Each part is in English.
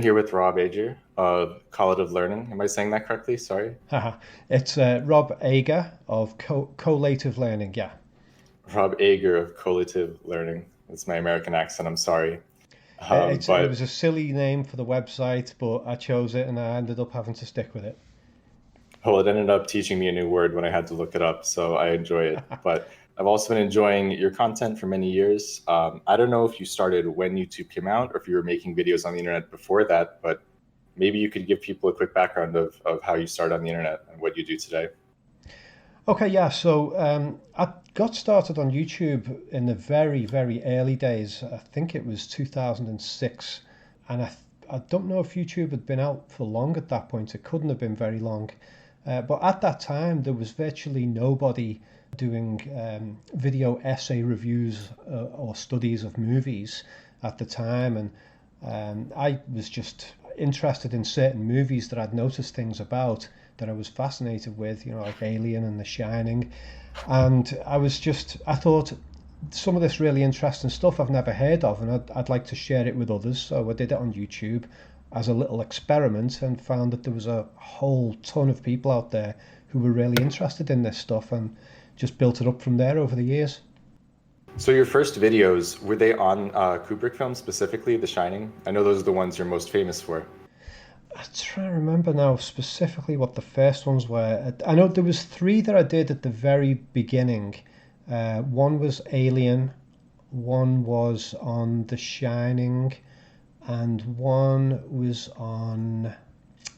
here with Rob Ager of Collative Learning. Am I saying that correctly? Sorry. Haha. It's Rob Ager of Collative Learning. Yeah. Rob Ager of Collative Learning. That's my American accent. I'm sorry. It was But a silly name for the website, but I chose it and I ended up having to stick with it. well, it ended up teaching me a new word when I had to look it up, so I enjoy it. But I've also been enjoying your content for many years. I don't know if you started when YouTube came out or if you were making videos on the internet before that, but maybe you could give people a quick background of how you started on the internet and what you do today. Okay, yeah. So I got started on YouTube in the very, very early days. I think it was 2006, and I don't know if YouTube had been out for long at that point. It couldn't have been very long. But at that time, there was virtually nobody doing video essay reviews or studies of movies at the time. And I was just interested in certain movies that I'd noticed things about that I was fascinated with, like Alien and The Shining. And I thought some of this really interesting stuff I've never heard of, and I'd like to share it with others. So I did it on YouTube as a little experiment and found that there was a whole ton of people out there who were really interested in this stuff and just built it up from there over the years. So your first videos, were they on Kubrick films, specifically The Shining? I know those are the ones you're most famous for. I try to remember now specifically what the first ones were. I know there was three that I did at the very beginning. One was Alien, one was on The Shining, and one was on.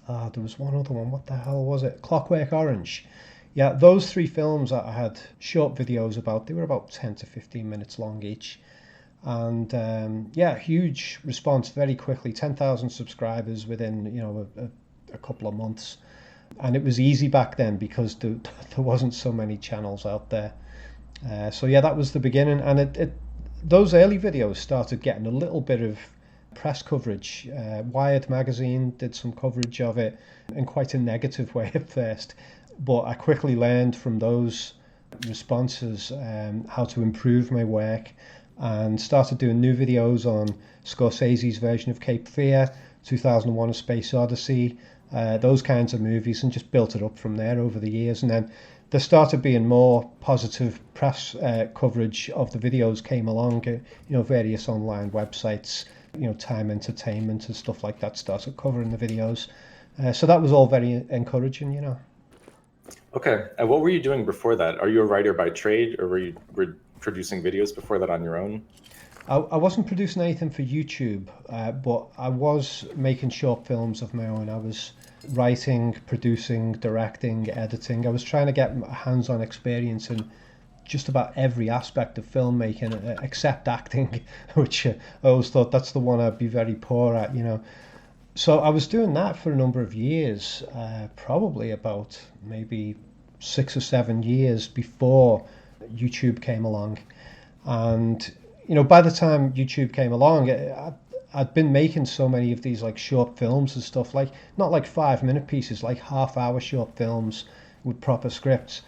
There was one other one. What the hell was it? Clockwork Orange. Yeah, those three films that I had short videos about. They were about 10 to 15 minutes long each. And yeah, huge response very quickly. 10,000 subscribers within a couple of months, and it was easy back then because there wasn't so many channels out there. So yeah, that was the beginning, and those early videos started getting a little bit of press coverage. Wired magazine did some coverage of it in quite a negative way at first, but I quickly learned from those responses how to improve my work and started doing new videos on Scorsese's version of Cape Fear, 2001: A Space Odyssey, those kinds of movies, and just built it up from there over the years. And then there started being more positive press coverage of the videos came along. Various online websites, Time Entertainment and stuff like that started covering the videos. So that was all very encouraging. Okay. And what were you doing before that? Are you a writer by trade, or were producing videos before that on your own? I wasn't producing anything for YouTube, but I was making short films of my own. I was writing, producing, directing, editing. I was trying to get hands-on experience in just about every aspect of filmmaking, except acting, which I always thought that's the one I'd be very poor at. So I was doing that for a number of years, probably about maybe 6 or 7 years before YouTube came along. And by the time YouTube came along, I'd been making so many of these like short films and stuff, like not like 5 minute pieces, like half-hour short films with proper scripts.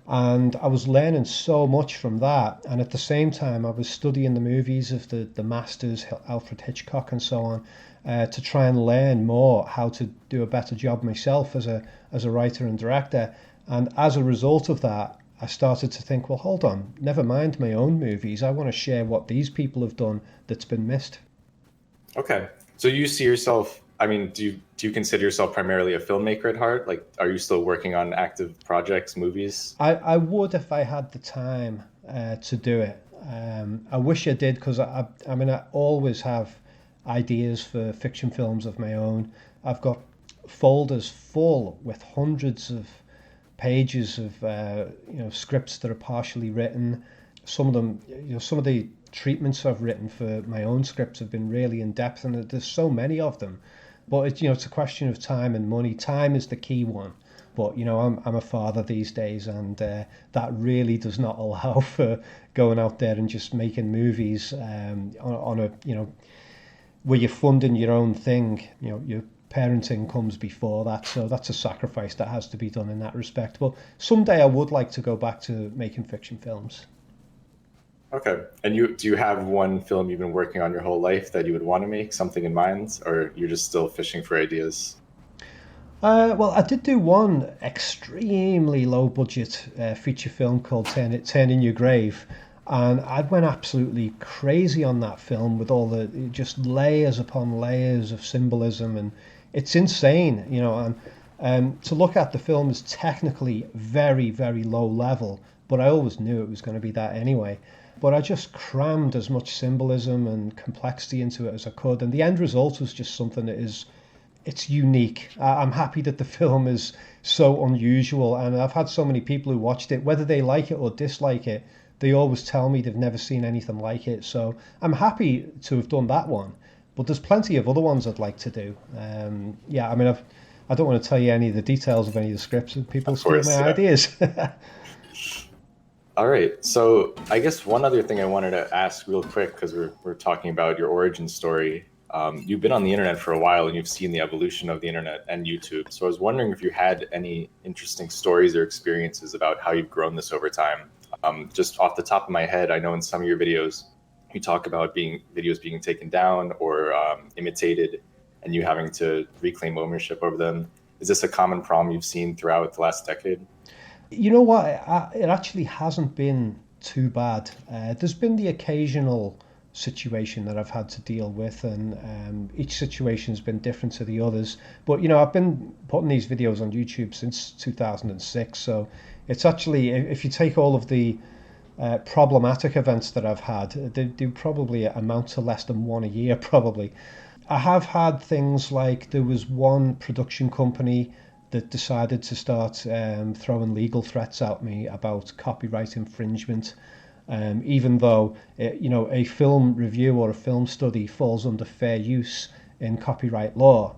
And I was learning so much from that. And at the same time, I was studying the movies of the masters, Alfred Hitchcock and so on, to try and learn more how to do a better job myself as a writer and director. And as a result of that, I started to think, well, hold on, never mind my own movies. I want to share what these people have done that's been missed. Okay. So you see yourself, I mean, do you consider yourself primarily a filmmaker at heart? Like, are you still working on active projects, movies? I would if I had the time to do it. I wish I did because I mean, I always have ideas for fiction films of my own. I've got folders full with hundreds of pages of scripts that are partially written. Some of them, some of the treatments I've written for my own scripts have been really in depth, and there's so many of them. But it's a question of time and money. Time is the key one. But I'm a father these days, and that really does not allow for going out there and just making movies on a where you're funding your own thing. Your parenting comes before that, so that's a sacrifice that has to be done in that respect. But someday I would like to go back to making fiction films. Okay. And do you have one film you've been working on your whole life that you would want to make, something in mind, or you're just still fishing for ideas? Well, I did do one extremely low budget feature film called Turn in Your Grave, and I went absolutely crazy on that film with all the just layers upon layers of symbolism, and it's insane, you know. And to look at the film is technically very, very low level, but I always knew it was going to be that anyway. But I just crammed as much symbolism and complexity into it as I could, and the end result was just something that is it's unique. I'm happy that the film is so unusual, and I've had so many people who watched it, whether they like it or dislike it, they always tell me they've never seen anything like it. So I'm happy to have done that one, but there's plenty of other ones I'd like to do. Yeah, I mean, I don't want to tell you any of the details of any of the scripts, and people Of steal my course, yeah. ideas. All right. So I guess one other thing I wanted to ask real quick, because we're talking about your origin story. You've been on the internet for a while and you've seen the evolution of the internet and YouTube. So I was wondering if you had any interesting stories or experiences about how you've grown this over time. Just off the top of my head, I know in some of your videos you talk about videos being taken down or imitated, and you having to reclaim ownership over them. Is this a common problem you've seen throughout the last decade? You know what? It actually hasn't been too bad. There's been the occasional situation that I've had to deal with, and each situation has been different to the others. But you know, I've been putting these videos on YouTube since 2006, so it's actually, if you take all of the problematic events that I've had, they probably amount to less than one a year, probably. I have had things like there was one production company that decided to start throwing legal threats at me about copyright infringement, even though you know a film review or a film study falls under fair use in copyright law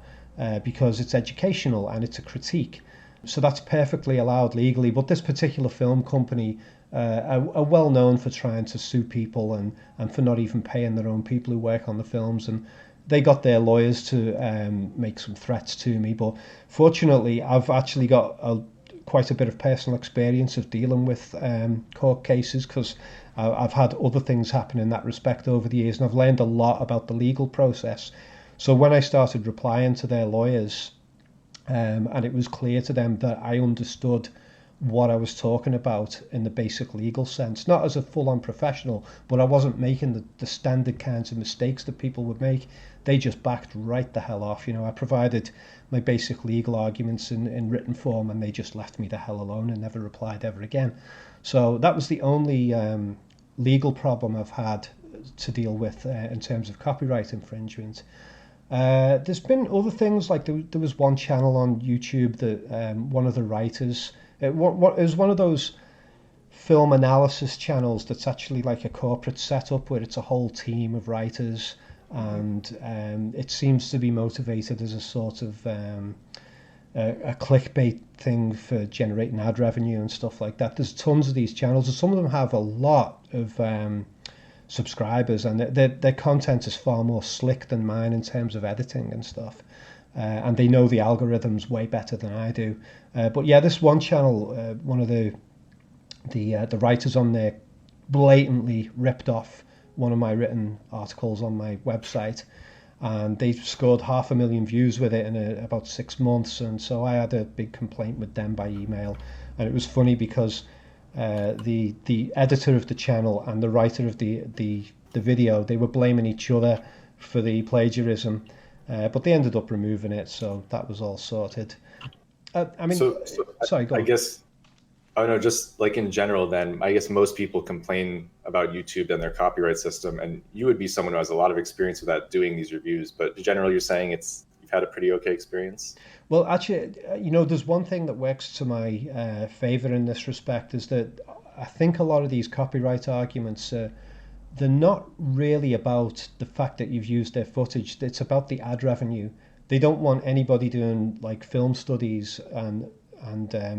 because it's educational and it's a critique. So that's perfectly allowed legally. But this particular film company are well known for trying to sue people and for not even paying their own people who work on the films. And they got their lawyers to make some threats to me. But fortunately, I've actually got quite a bit of personal experience of dealing with court cases because I've had other things happen in that respect over the years, and I've learned a lot about the legal process. So when I started replying to their lawyers, and it was clear to them that I understood what I was talking about in the basic legal sense, not as a full-on professional, but I wasn't making the standard kinds of mistakes that people would make. They just backed right the hell off. You know, I provided my basic legal arguments in written form, and they just left me the hell alone and never replied ever again. So that was the only legal problem I've had to deal with in terms of copyright infringement. There's been other things like there was one channel on YouTube that one of the writers, it was one of those film analysis channels that's actually like a corporate setup where it's a whole team of writers, and it seems to be motivated as a sort of a clickbait thing for generating ad revenue and stuff like that. There's tons of these channels, and some of them have a lot of subscribers, and their content is far more slick than mine in terms of editing and stuff. And they know the algorithms way better than I do. But yeah, this one channel, one of the writers on there blatantly ripped off one of my written articles on my website, and they scored 500,000 views with it in about 6 months. And so I had a big complaint with them by email, and it was funny because the editor of the channel and the writer of the video, they were blaming each other for the plagiarism, but they ended up removing it, so that was all sorted. I mean, So sorry, go I on. guess, oh no, just like in general, then I guess most people complain about YouTube and their copyright system, and you would be someone who has a lot of experience with that doing these reviews. But in general, you're saying you've had a pretty okay experience. Well, actually, you know, there's one thing that works to my favor in this respect is that I think a lot of these copyright arguments, they're not really about the fact that you've used their footage. It's about the ad revenue. They don't want anybody doing like film studies and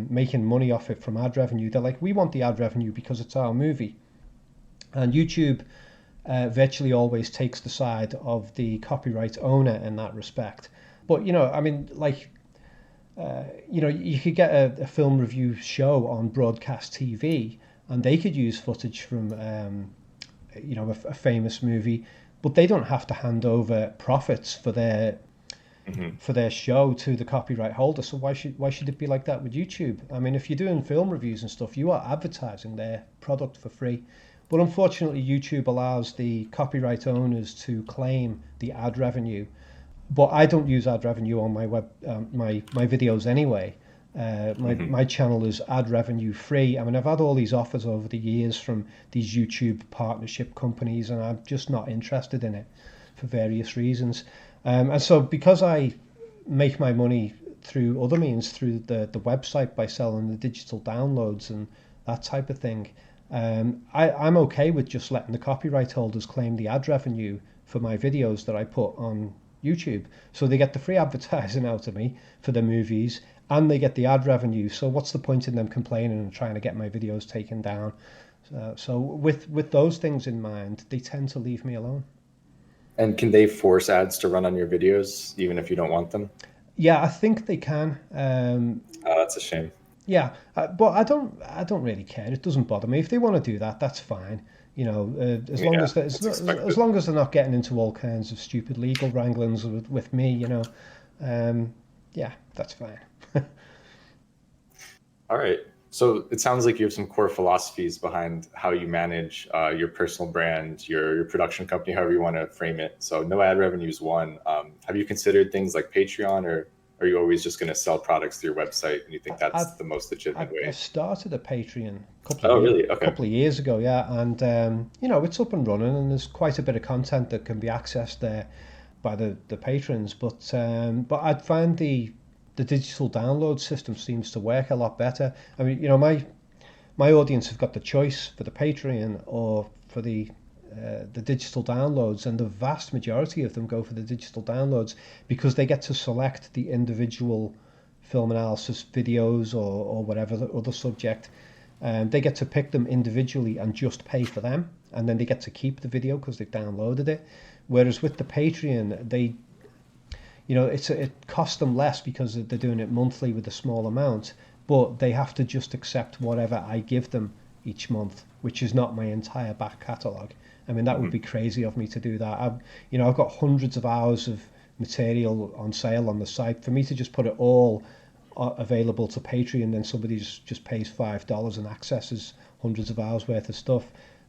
making money off it from ad revenue. They're like, we want the ad revenue because it's our movie. And YouTube virtually always takes the side of the copyright owner in that respect. But you know, I mean, like you know, you could get a film review show on broadcast TV, and they could use footage from a famous movie, but they don't have to hand over profits Hmm. for their show to the copyright holder. So why should it be like that with YouTube? I mean, if you're doing film reviews and stuff, you are advertising their product for free. But unfortunately, YouTube allows the copyright owners to claim the ad revenue. But I don't use ad revenue on my my videos anyway. Hmm. My channel is ad revenue free. I mean, I've had all these offers over the years from these YouTube partnership companies, and I'm just not interested in it for various reasons. And so, because I make my money through other means, through the website by selling the digital downloads and that type of thing, I'm okay with just letting the copyright holders claim the ad revenue for my videos that I put on YouTube. So they get the free advertising out of me for the movies and they get the ad revenue. So what's the point in them complaining and trying to get my videos taken down? So with those things in mind, they tend to leave me alone. And can they force ads to run on your videos even if you don't want them? Yeah, I think they can. Oh, that's a shame. Yeah, but I don't really care. It doesn't bother me if they want to do that. That's fine. As long Yeah, as it's as expected. long as they're not getting into all kinds of stupid legal wranglings with me. Um, yeah, that's fine. All right. So it sounds like you have some core philosophies behind how you manage your personal brand, your production company, however you want to frame it. So no ad revenue is one. Have you considered things like Patreon, or are you always just going to sell products through your website and you think I, that's the most I legitimate I way? started a Patreon Oh, really? Okay. couple of years ago, yeah, and it's up and running, and there's quite a bit of content that can be accessed there by the patrons. But I'd find the digital download system seems to work a lot better. I mean, my audience have got the choice for the Patreon or for the digital downloads, and the vast majority of them go for the digital downloads because they get to select the individual film analysis videos or whatever the other subject. They get to pick them individually and just pay for them, and then they get to keep the video because they've downloaded it. Whereas with the Patreon, it costs them less because they're doing it monthly with a small amount, but they have to just accept whatever I give them each month, which is not my entire back catalogue. I mean, that would Hmm. be crazy of me to do that. I've got hundreds of hours of material on sale on the site. For me to just put it all available to Patreon, then somebody just pays $5 and accesses hundreds of hours worth of stuff.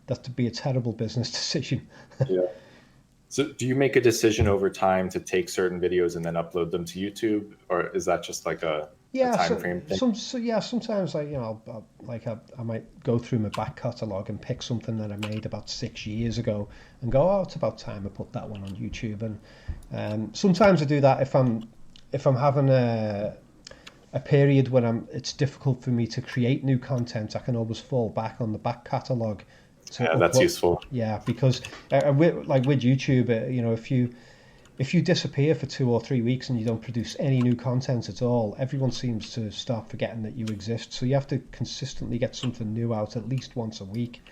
That'd be a terrible business decision. Yeah. So do you make a decision over time to take certain videos and then upload them to YouTube, or is that just like a Yeah, time frame thing? sometimes I might go through my back catalogue and pick something that I made about 6 years ago and go, oh, it's about time I put that one on YouTube. And sometimes I do that if I'm having a period when it's difficult for me to create new content. I can always fall back on the back catalogue to Yeah, that's upload. useful. Yeah, because with YouTube, if you disappear for 2 or 3 weeks and you don't produce any new content at all, everyone seems to start forgetting that you exist. So you have to consistently get something new out at least once a week.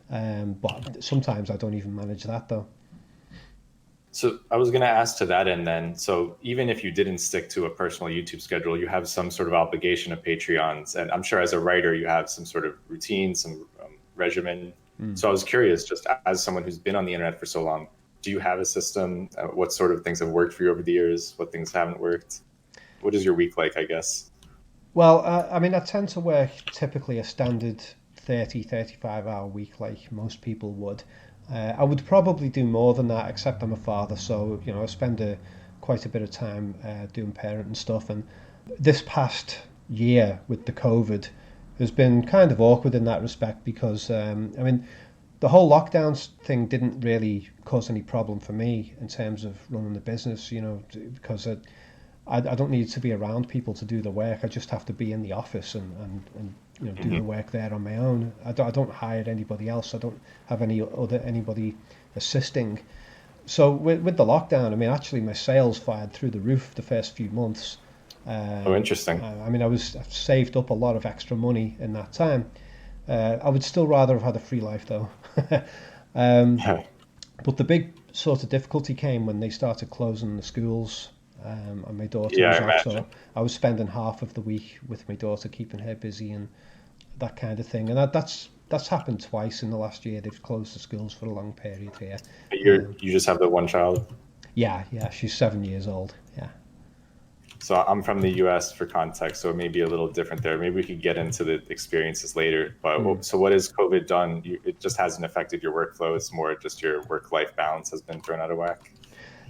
But sometimes I don't even manage that though. So I was going to ask to that end then. So even if you didn't stick to a personal YouTube schedule, you have some sort of obligation of Patreons, and I'm sure as a writer you have some sort of routine, some regimen. Mm. So I was curious, just as someone who's been on the internet for so long, do you have a system? What sort of things have worked for you over the years? What things haven't worked? What is your week like, I guess? Well, I mean, I tend to work typically a standard 35 hour week like most people would. I would probably do more than that, except I'm a father, so I spend quite a bit of time doing parenting stuff. And this past year with the COVID has been kind of awkward in that respect because I mean the whole lockdown thing didn't really cause any problem for me in terms of running the business, because I don't need to be around people to do the work. I just have to be in the office and do the Hmm. work there on my own. I don't hire anybody else. I don't have anybody assisting. So with the lockdown, I mean, actually my sales fired through the roof the first few months. Oh, Um, interesting. I mean, I've saved up a lot of extra money in that time. I would still rather have had a free life though. um, but the big sort of difficulty came when they started closing the schools, and my daughter Yeah, was I off. imagine. So I was spending half of the week with my daughter, keeping her busy and that kind of thing. And that's that's happened twice in the last year. They've closed the schools for a long period here. You just have the one child. Yeah, yeah, she's 7 years old. Yeah. So I'm from the U.S. for context, so it may be a little different there. Maybe we could get into the experiences later. But so what has COVID done? It just hasn't affected your workflow. It's more just your work-life balance has been thrown out of whack.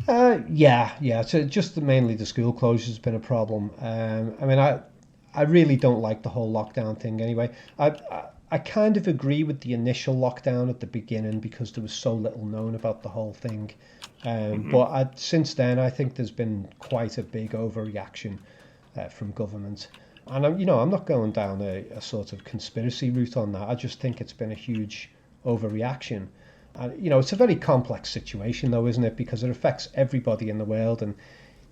Yeah. So just mainly the school closure has been a problem. I mean, I really don't like the whole lockdown thing. Anyway, I kind of agree with the initial lockdown at the beginning because there was so little known about the whole thing. But since then, I think there's been quite a big overreaction from government. And I'm not going down a sort of conspiracy route on that. I just think it's been a huge overreaction. It's a very complex situation, though, isn't it? Because it affects everybody in the world, and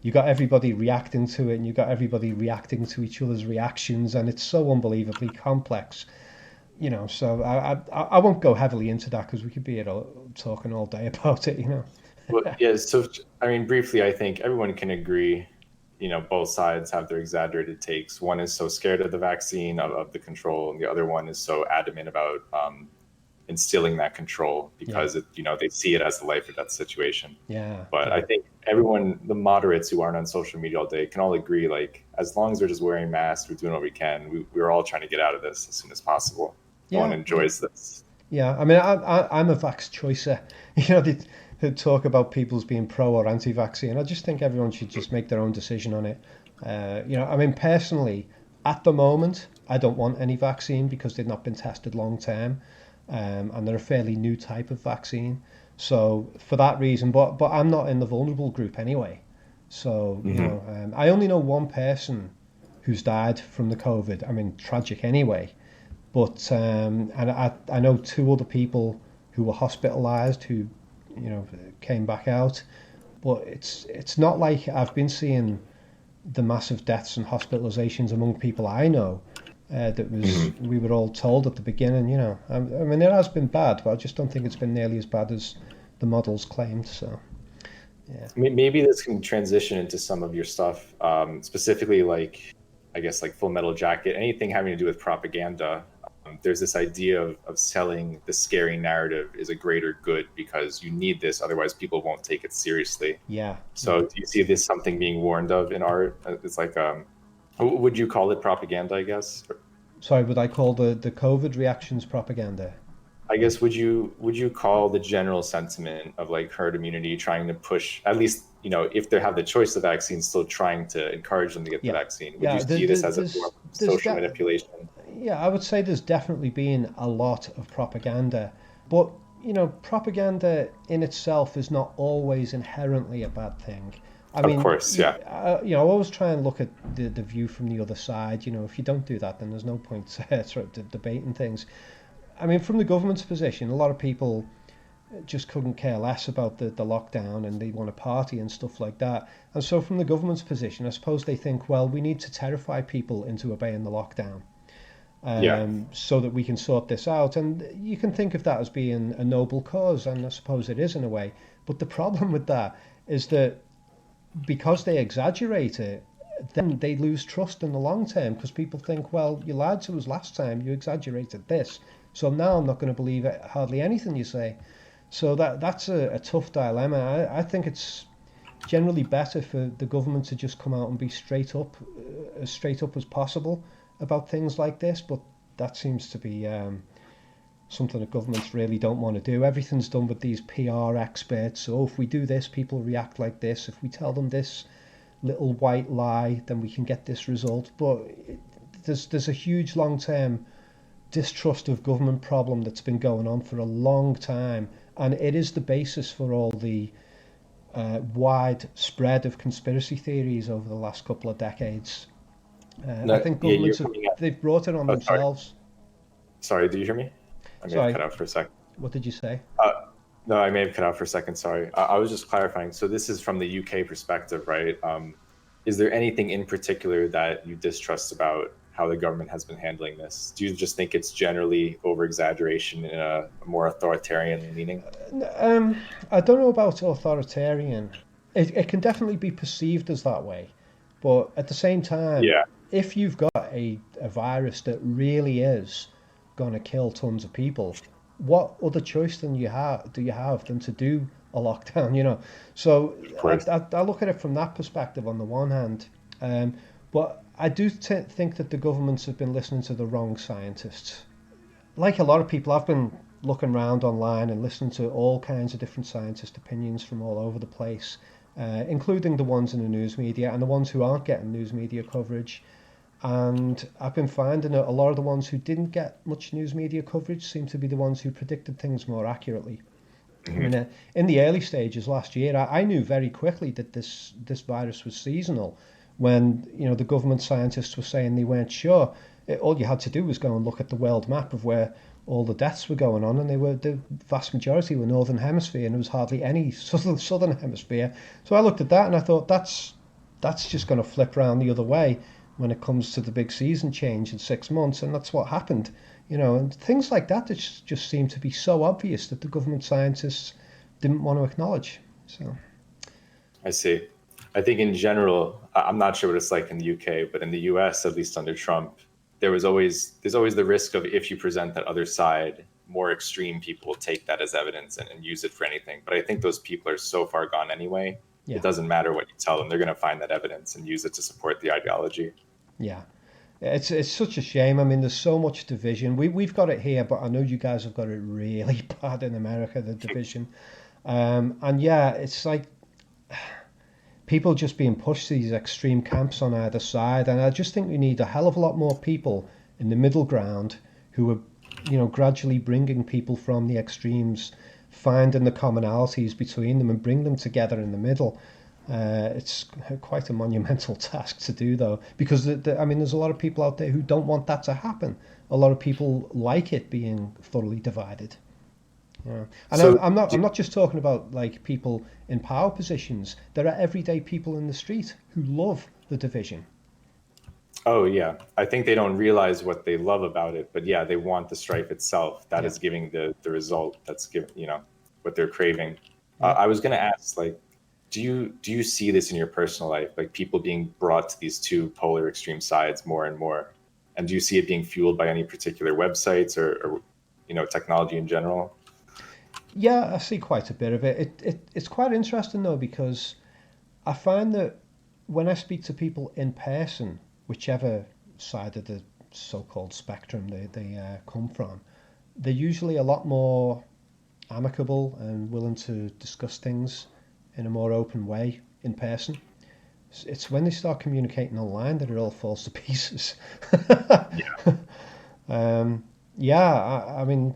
you got everybody reacting to it, and you got everybody reacting to each other's reactions, and it's so unbelievably complex. So I won't go heavily into that because we could be here talking all day about it. Well, yeah. So I mean, briefly, I think everyone can agree. Both sides have their exaggerated takes. One is so scared of the vaccine, of the control, and the other one is so adamant about instilling that control because they see it as a life or death situation. Yeah. But I think everyone, the moderates who aren't on social media all day, can all agree, like, as long as we're just wearing masks, we're doing what we can. We're all trying to get out of this as soon as possible. No one enjoys this. Yeah. I mean, I'm a vax choicer. They talk about people's being pro or anti-vaccine. I just think everyone should just make their own decision on it. I mean, personally, at the moment, I don't want any vaccine because they've not been tested long term. And they're a fairly new type of vaccine. So for that reason, but I'm not in the vulnerable group anyway. So I only know one person who's died from the COVID. I mean, tragic anyway. But and I know two other people who were hospitalised who came back out. But it's not like I've been seeing the massive deaths and hospitalizations among people I know. That was we were all told at the beginning. I mean, it has been bad, but I just don't think it's been nearly as bad as the models claimed. So, yeah. Maybe this can transition into some of your stuff, specifically like, I guess, like Full Metal Jacket, anything having to do with propaganda. There's this idea of selling the scary narrative is a greater good because you need this, otherwise people won't take it seriously. Yeah. So do you see this something being warned of in art? It's like, would you call it propaganda, I guess? Sorry, would I call the COVID reactions propaganda? I guess would you call the general sentiment of like herd immunity trying to push, at least, if they have the choice of vaccine, still trying to encourage them to get the vaccine? Would you see this as a form of social manipulation? Yeah, I would say there's definitely been a lot of propaganda, but propaganda in itself is not always inherently a bad thing. I mean, of course, yeah. I always try and look at the view from the other side. If you don't do that, then there's no point sort of debating things. I mean, from the government's position, a lot of people just couldn't care less about the lockdown and they want to party and stuff like that. And so from the government's position, I suppose they think, well, we need to terrify people into obeying the lockdown so that we can sort this out. And you can think of that as being a noble cause, and I suppose it is in a way. But the problem with that is that because they exaggerate it, then they lose trust in the long term because people think, well, you lied to us last time, you exaggerated this, so now I'm not going to believe hardly anything you say. So that's a tough dilemma. I think it's generally better for the government to just come out and be straight up as possible about things like this, but that seems to be something that governments really don't want to do. Everything's done with these PR experts. So if we do this, people react like this. If we tell them this little white lie, then we can get this result. But there's a huge long-term distrust of government problem that's been going on for a long time, and it is the basis for all the wide spread of conspiracy theories over the last couple of decades. I think governments they've brought it on themselves. Sorry, do you hear me? I may have cut out for a second. What did you say? No, I may have cut out for a second. Sorry. I was just clarifying. So this is from the UK perspective, right? Is there anything in particular that you distrust about how the government has been handling this? Do you just think it's generally over-exaggeration in a more authoritarian leaning? I don't know about authoritarian. It can definitely be perceived as that way. But at the same time, if you've got a virus that really is going to kill tons of people, what other choice than you have do you have than to do a lockdown? So Of course. I look at it from that perspective on the one hand, um, but I do think that the governments have been listening to the wrong scientists. Like a lot of people, I've been looking around online and listening to all kinds of different scientist opinions from all over the place, including the ones in the news media and the ones who aren't getting news media coverage. And I've been finding that a lot of the ones who didn't get much news media coverage seem to be the ones who predicted things more accurately. I Hmm. mean, in the early stages last year, I knew very quickly that this virus was seasonal. When the government scientists were saying they weren't sure, all you had to do was go and look at the world map of where all the deaths were going on, and the vast majority were northern hemisphere, and there was hardly any southern hemisphere. So I looked at that and I thought that's just going to flip around the other way when it comes to the big season change in 6 months, and that's what happened. And things like that just seem to be so obvious that the government scientists didn't want to acknowledge. So I see. I think in general, I'm not sure what it's like in the UK, but in the US, at least under Trump, there's always the risk of if you present that other side, more extreme people will take that as evidence and use it for anything. But I think those people are so far gone anyway. It yeah, doesn't matter what you tell them; they're going to find that evidence and use it to support the ideology. yeah. It's such a shame. I mean, there's so much division. We've got it here, but I know you guys have got it really bad in America, the division. And yeah, it's like people just being pushed to these extreme camps on either side. And I just think we need a hell of a lot more people in the middle ground who are, gradually bringing people from the extremes, finding the commonalities between them and bring them together in the middle. It's quite a monumental task to do, though, because I mean, there's a lot of people out there who don't want that to happen. A lot of people like it being thoroughly divided. Yeah. And So, I'm not just talking about like people in power positions. There are everyday people in the street who love the division. oh yeah, I think they don't realize what they love about it, but yeah, they want the strife itself. That Yeah. is giving the result. That's giving what they're craving. Yeah. I was going to ask, like, do you see this in your personal life, like people being brought to these two polar extreme sides more and more? And do you see it being fueled by any particular websites or technology in general? Yeah, I see quite a bit of it. It's quite interesting though because I find that when I speak to people in person, whichever side of the so-called spectrum they come from, they're usually a lot more amicable and willing to discuss things in a more open way in person. It's when they start communicating online that it all falls to pieces. um, yeah, I mean,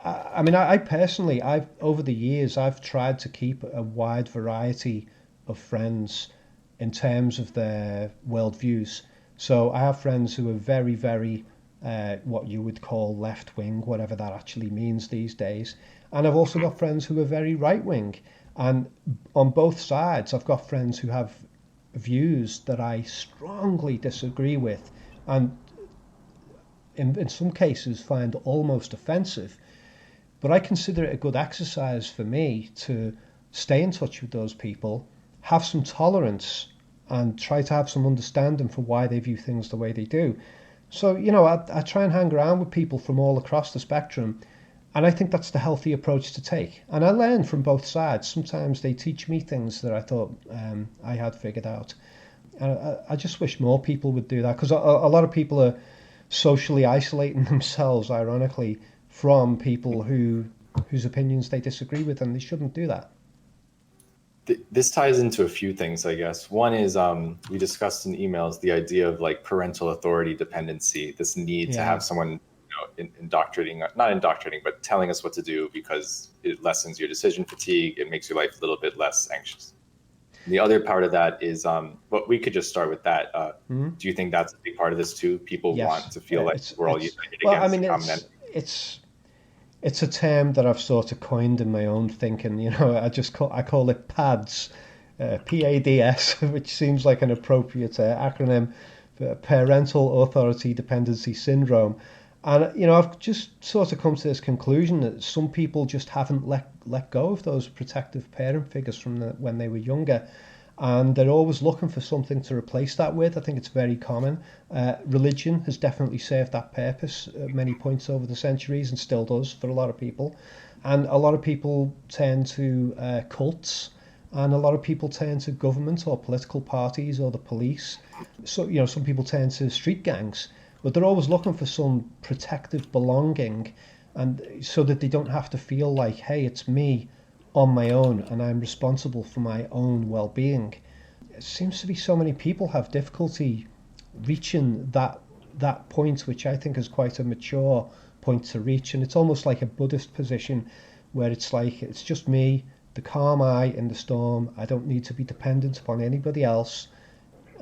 I personally, I've over the years, I've tried to keep a wide variety of friends in terms of their worldviews. So I have friends who are very, very what you would call left wing, whatever that actually means these days. And I've also got friends who are very right wing. And on both sides, I've got friends who have views that I strongly disagree with, and in some cases find almost offensive. But I consider it a good exercise for me to stay in touch with those people, have some tolerance, and try to have some understanding for why they view things the way they do. So, I try and hang around with people from all across the spectrum, and I think that's the healthy approach to take. And I learn from both sides. Sometimes they teach me things that I thought I had figured out. And I just wish more people would do that because a lot of people are socially isolating themselves, ironically, from people whose opinions they disagree with, and they shouldn't do that. This ties into a few things, I guess. One is we discussed in emails the idea of like parental authority dependency, this need to Yeah, have someone indoctrinating, not indoctrinating, but telling us what to do because it lessens your decision fatigue. It makes your life a little bit less anxious. And the other part of that is, but we could just start with that. mm-hmm. Do you think that's a big part of this too? People Yes, want to feel like we're all it's united well, I against a mean, common enemy. it's a term that I've sort of coined in my own thinking. I call it PADS, PADS, which seems like an appropriate acronym for Parental Authority Dependency Syndrome. And I've just sort of come to this conclusion that some people just haven't let go of those protective parent figures from when they were younger, and they're always looking for something to replace that with. I think it's very common. Religion has definitely served that purpose at many points over the centuries and still does for a lot of people. And a lot of people turn to cults, and a lot of people turn to government or political parties or the police. So, some people turn to street gangs, but they're always looking for some protective belonging, and so that they don't have to feel like, hey, it's me on my own and I'm responsible for my own well-being. It seems to be so many people have difficulty reaching that point, which I think is quite a mature point to reach. And it's almost like a Buddhist position where it's like, it's just me, the calm eye in the storm. I don't need to be dependent upon anybody else.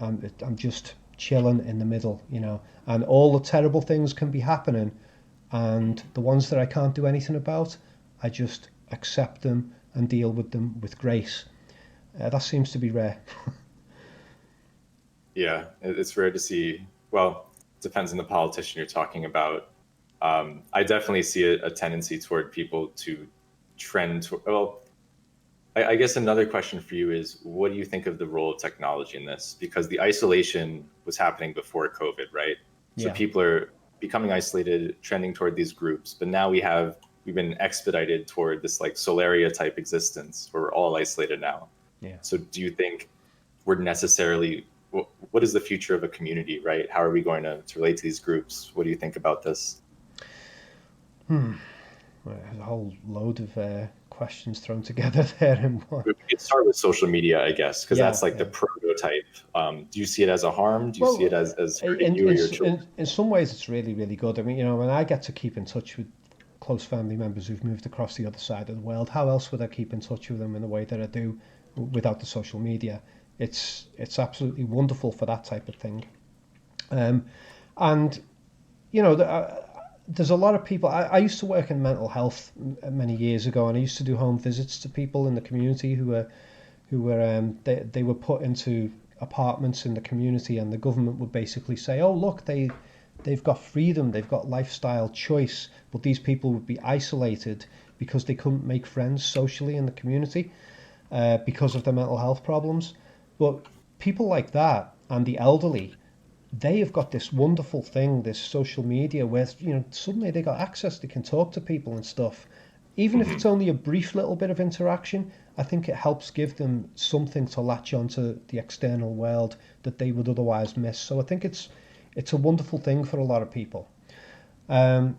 I'm just chilling in the middle, and all the terrible things can be happening. And the ones that I can't do anything about, I just accept them and deal with them with grace. That seems to be rare. Yeah, it's rare to see. Well, it depends on the politician you're talking about. I definitely see a tendency toward people to trend to, well, I guess another question for you is, what do you think of the role of technology in this? Because the isolation was happening before COVID, right? So Yeah, people are becoming isolated, trending toward these groups, but now we've been expedited toward this like Solaria type existence where we're all isolated now. yeah. So do you think we're necessarily, what is the future of a community, right? How are we going to relate to these groups? What do you think about this? Well, there's a whole load of questions thrown together there in one. We could start with social media, I guess, because Yeah, that's like the yeah. prototype. Do you see it as a harm? Do you see it Well, as hurting you or your children? in some ways, it's really, really good. I mean, when I get to keep in touch with close family members who've moved across the other side of the world, how else would I keep in touch with them in the way that I do without the social media? It's absolutely wonderful for that type of thing. Um, and you know, there's a lot of people. I used to work in mental health many years ago, and I used to do home visits to people in the community who were they were put into apartments in the community, and the government would basically say, "Oh, look, they've got freedom, they've got lifestyle choice," but these people would be isolated because they couldn't make friends socially in the community because of their mental health problems. But people like that and the elderly, they have got this wonderful thing, this social media, where suddenly they got access, they can talk to people and stuff. Even if Hmm. it's only a brief little bit of interaction, I think it helps give them something to latch onto the external world that they would otherwise miss. So I think it's a wonderful thing for a lot of people. Um,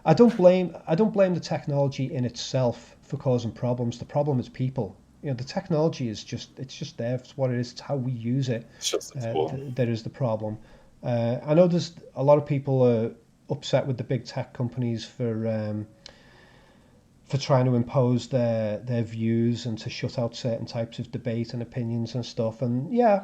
I don't blame the technology in itself for causing problems. The problem is people. The technology is just there. It's what it is. It's how we use it. It's just a tool. That is the problem. I know there's a lot of people are upset with the big tech companies for trying to impose their views and to shut out certain types of debate and opinions and stuff. And yeah,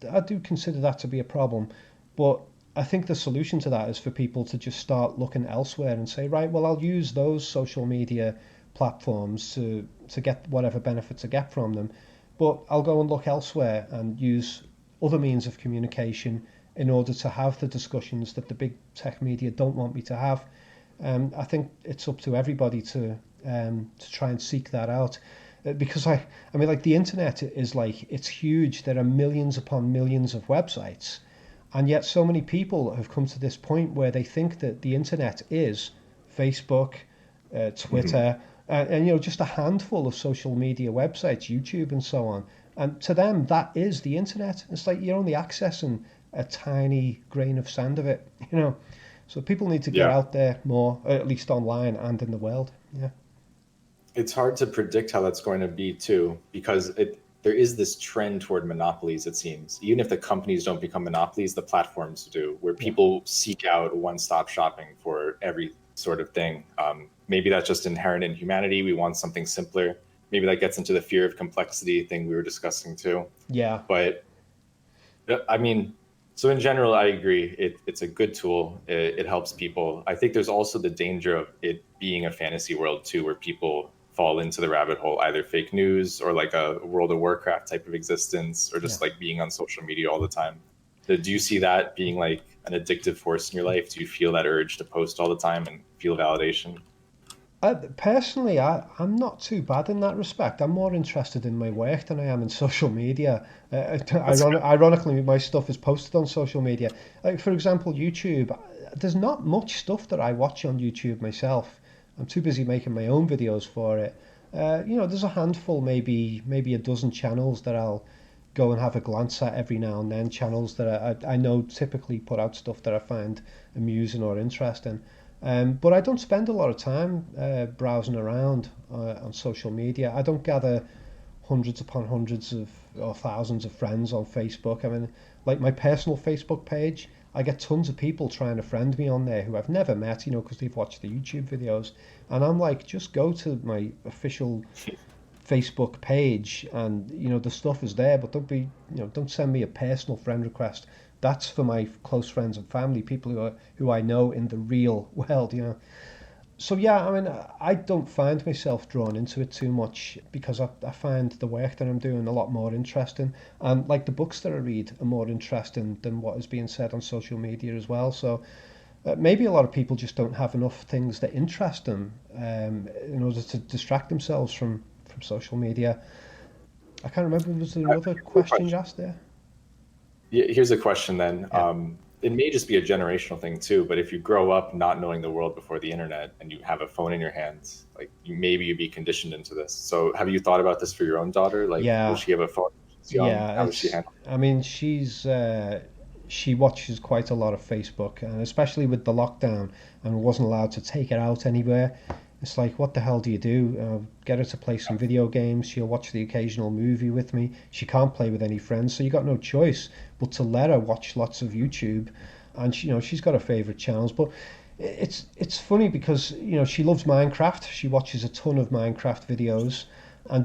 I do consider that to be a problem. But I think the solution to that is for people to just start looking elsewhere and say, right, well, I'll use those social media platforms to get whatever benefits I get from them, but I'll go and look elsewhere and use other means of communication in order to have the discussions that the big tech media don't want me to have. I think it's up to everybody to try and seek that out. Because I mean, like the internet is like, it's huge. There are millions upon millions of websites, and yet so many people have come to this point where they think that the internet is Facebook, Hmm. Twitter, and just a handful of social media websites, YouTube and so on. And to them, that is the internet. It's like you're only accessing a tiny grain of sand of it. So people need to get Yeah. out there more, at least online and in the world. Yeah. It's hard to predict how that's going to be too, because there is this trend toward monopolies, it seems. Even if the companies don't become monopolies, the platforms do, where Yeah. people seek out one-stop shopping for every sort of thing. Maybe that's just inherent in humanity. We want something simpler. Maybe that gets into the fear of complexity thing we were discussing too. Yeah. But I mean, so in general, I agree. It's a good tool. It helps people. I think there's also the danger of it being a fantasy world too, where people fall into the rabbit hole, either fake news or like a World of Warcraft type of existence, or Yeah. just like being on social media all the time. Do you see that being like an addictive force in your life? Do you feel that urge to post all the time and feel validation? Personally, I'm not too bad in that respect. I'm more interested in my work than I am in social media. That's good. Ironically, my stuff is posted on social media. Like, for example, YouTube. There's not much stuff that I watch on YouTube myself. I'm too busy making my own videos for it. There's a handful, maybe a dozen channels that I'll go and have a glance at every now and then. Channels that I know typically put out stuff that I find amusing or interesting. But I don't spend a lot of time browsing around on social media. I don't gather hundreds upon hundreds of or thousands of friends on Facebook. I mean, like my personal Facebook page, I get tons of people trying to friend me on there who I've never met, because they've watched the YouTube videos. And I'm like, just go to my official Facebook page, and the stuff is there, but don't send me a personal friend request. That's for my close friends and family, people who I know in the real world. So yeah, I mean, I don't find myself drawn into it too much because I find the work that I'm doing a lot more interesting, and like the books that I read are more interesting than what is being said on social media as well. So maybe a lot of people just don't have enough things that interest them in order to distract themselves from social media. I can't remember. Was there another Here's a question you question. asked there? Yeah, here's a question then. Yeah. It may just be a generational thing too, but if you grow up not knowing the world before the internet and you have a phone in your hands, like maybe you'd be conditioned into this. So have you thought about this for your own daughter? Like, will Yeah, she have a phone when she's young? yeah. How does she It's. handle I mean, she watches quite a lot of Facebook, and especially with the lockdown, and wasn't allowed to take it out anywhere. It's like, what the hell do you do? Get her to play some video games. She'll watch the occasional movie with me. She can't play with any friends, so you got no choice but to let her watch lots of YouTube. And she's got her favorite channels. But it's funny because she loves Minecraft. She watches a ton of Minecraft videos,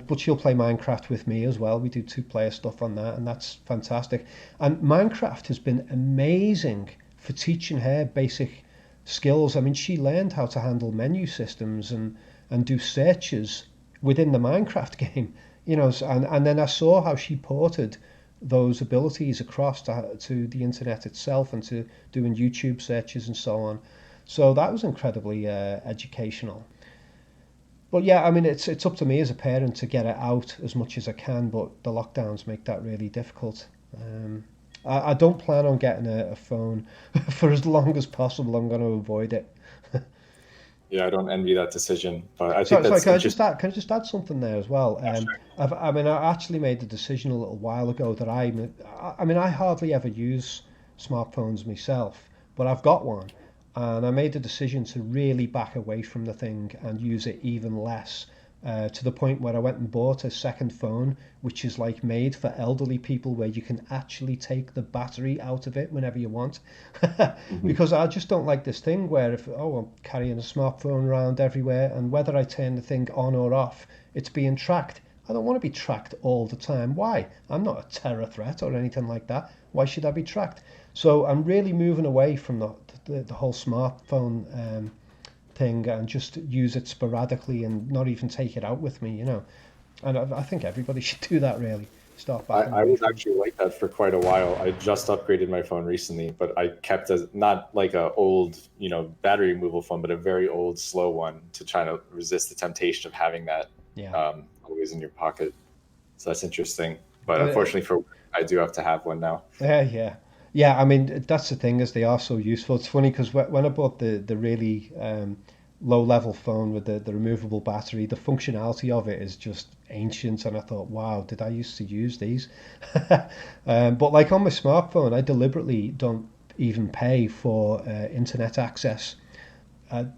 but she'll play Minecraft with me as well. We do two-player stuff on that, and that's fantastic. And Minecraft has been amazing for teaching her basic skills. I mean, she learned how to handle menu systems and do searches within the Minecraft game. And then I saw how she ported those abilities across to the internet itself and to doing YouTube searches and so on. So that was incredibly educational. But yeah, I mean, it's up to me as a parent to get it out as much as I can, but the lockdowns make that really difficult. I don't plan on getting a phone for as long as possible. I'm going to avoid it. Yeah, I don't envy that decision, but I think Sorry, that's can I just interesting. add? Can I just add something there as well? I mean, I actually made the decision a little while ago that I mean, I hardly ever use smartphones myself, but I've got one, and I made the decision to really back away from the thing and use it even less. To the point where I went and bought a second phone, which is like made for elderly people, where you can actually take the battery out of it whenever you want. Mhm. Because I just don't like this thing where if I'm carrying a smartphone around everywhere, and whether I turn the thing on or off, it's being tracked. I don't want to be tracked all the time. Why? I'm not a terror threat or anything like that. Why should I be tracked? So I'm really moving away from the whole smartphone thing and just use it sporadically and not even take it out with me. And I think everybody should do that really. Start backing I away was from them. actually like that for quite a while. I just upgraded my phone recently, but I kept a not like a old, battery removal phone, but a very old, slow one to try to resist the temptation of having that Yeah. always in your pocket. So that's interesting. But And unfortunately for work, I do have to have one now. yeah. Yeah, I mean, that's the thing is they are so useful. It's funny because when I bought the really low level phone with the removable battery, the functionality of it is just ancient. And I thought, wow, did I used to use these? But like on my smartphone, I deliberately don't even pay for internet access.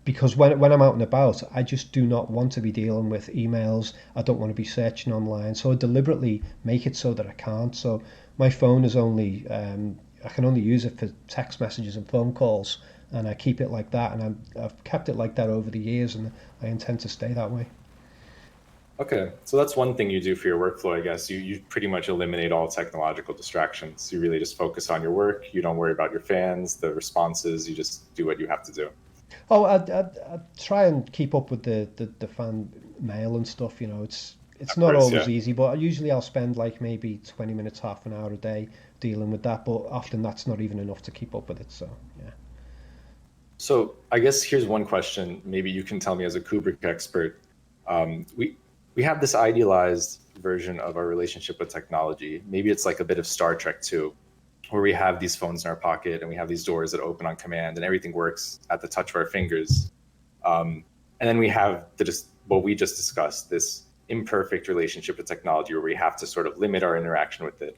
Because when I'm out and about, I just do not want to be dealing with emails. I don't want to be searching online, so I deliberately make it so that I can't. So my phone is only I can only use it for text messages and phone calls, and I keep it like that. And I've kept it like that over the years, and I intend to stay that way. Okay, so that's one thing you do for your workflow, I guess. You pretty much eliminate all technological distractions. You really just focus on your work. You don't worry about your fans, the responses. You just do what you have to do. Oh, I try and keep up with the fan mail and stuff. It's Of not course, yeah. always easy, but usually I'll spend like maybe 20 minutes, half an hour a day dealing with that. But often that's not even enough to keep up with it. So yeah. So I guess here's one question. Maybe you can tell me as a Kubrick expert. We have this idealized version of our relationship with technology. Maybe it's like a bit of Star Trek too, where we have these phones in our pocket and we have these doors that open on command and everything works at the touch of our fingers. And then we have what we just discussed, this imperfect relationship with technology where we have to sort of limit our interaction with it.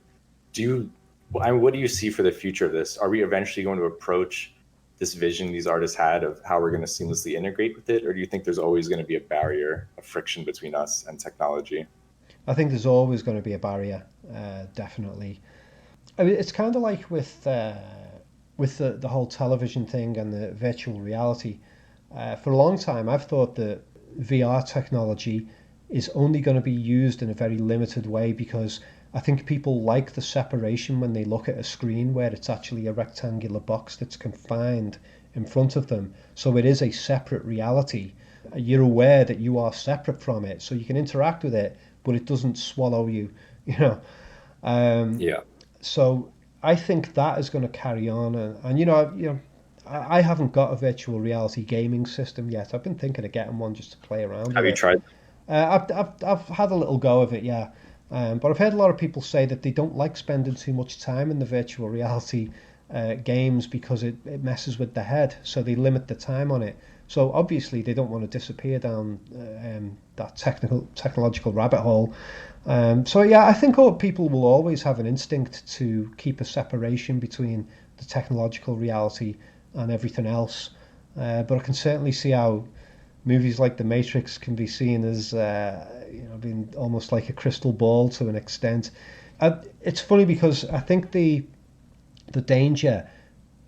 Do you, what do you see for the future of this? Are we eventually going to approach this vision these artists had of how we're going to seamlessly integrate with it? Or do you think there's always going to be a barrier, a friction between us and technology? I think there's always going to be a barrier, definitely. I mean, it's kind of like with the whole television thing and the virtual reality. For a long time, I've thought that VR technology is only going to be used in a very limited way because I think people like the separation when they look at a screen where it's actually a rectangular box that's confined in front of them. So it is a separate reality. You're aware that you are separate from it, so you can interact with it, but it doesn't swallow you, you know. Um, Yeah. so I think that is going to carry on, and I haven't got a virtual reality gaming system yet. I've been thinking of getting one just to play around Have with you it. tried? I've had a little go of it, yeah. But I've heard a lot of people say that they don't like spending too much time in the virtual reality games because it messes with their head, so they limit the time on it. So obviously they don't want to disappear down that technological rabbit hole. So yeah, I think all people will always have an instinct to keep a separation between the technological reality and everything else. But I can certainly see how movies like The Matrix can be seen as being almost like a crystal ball to an extent. It's funny because I think the danger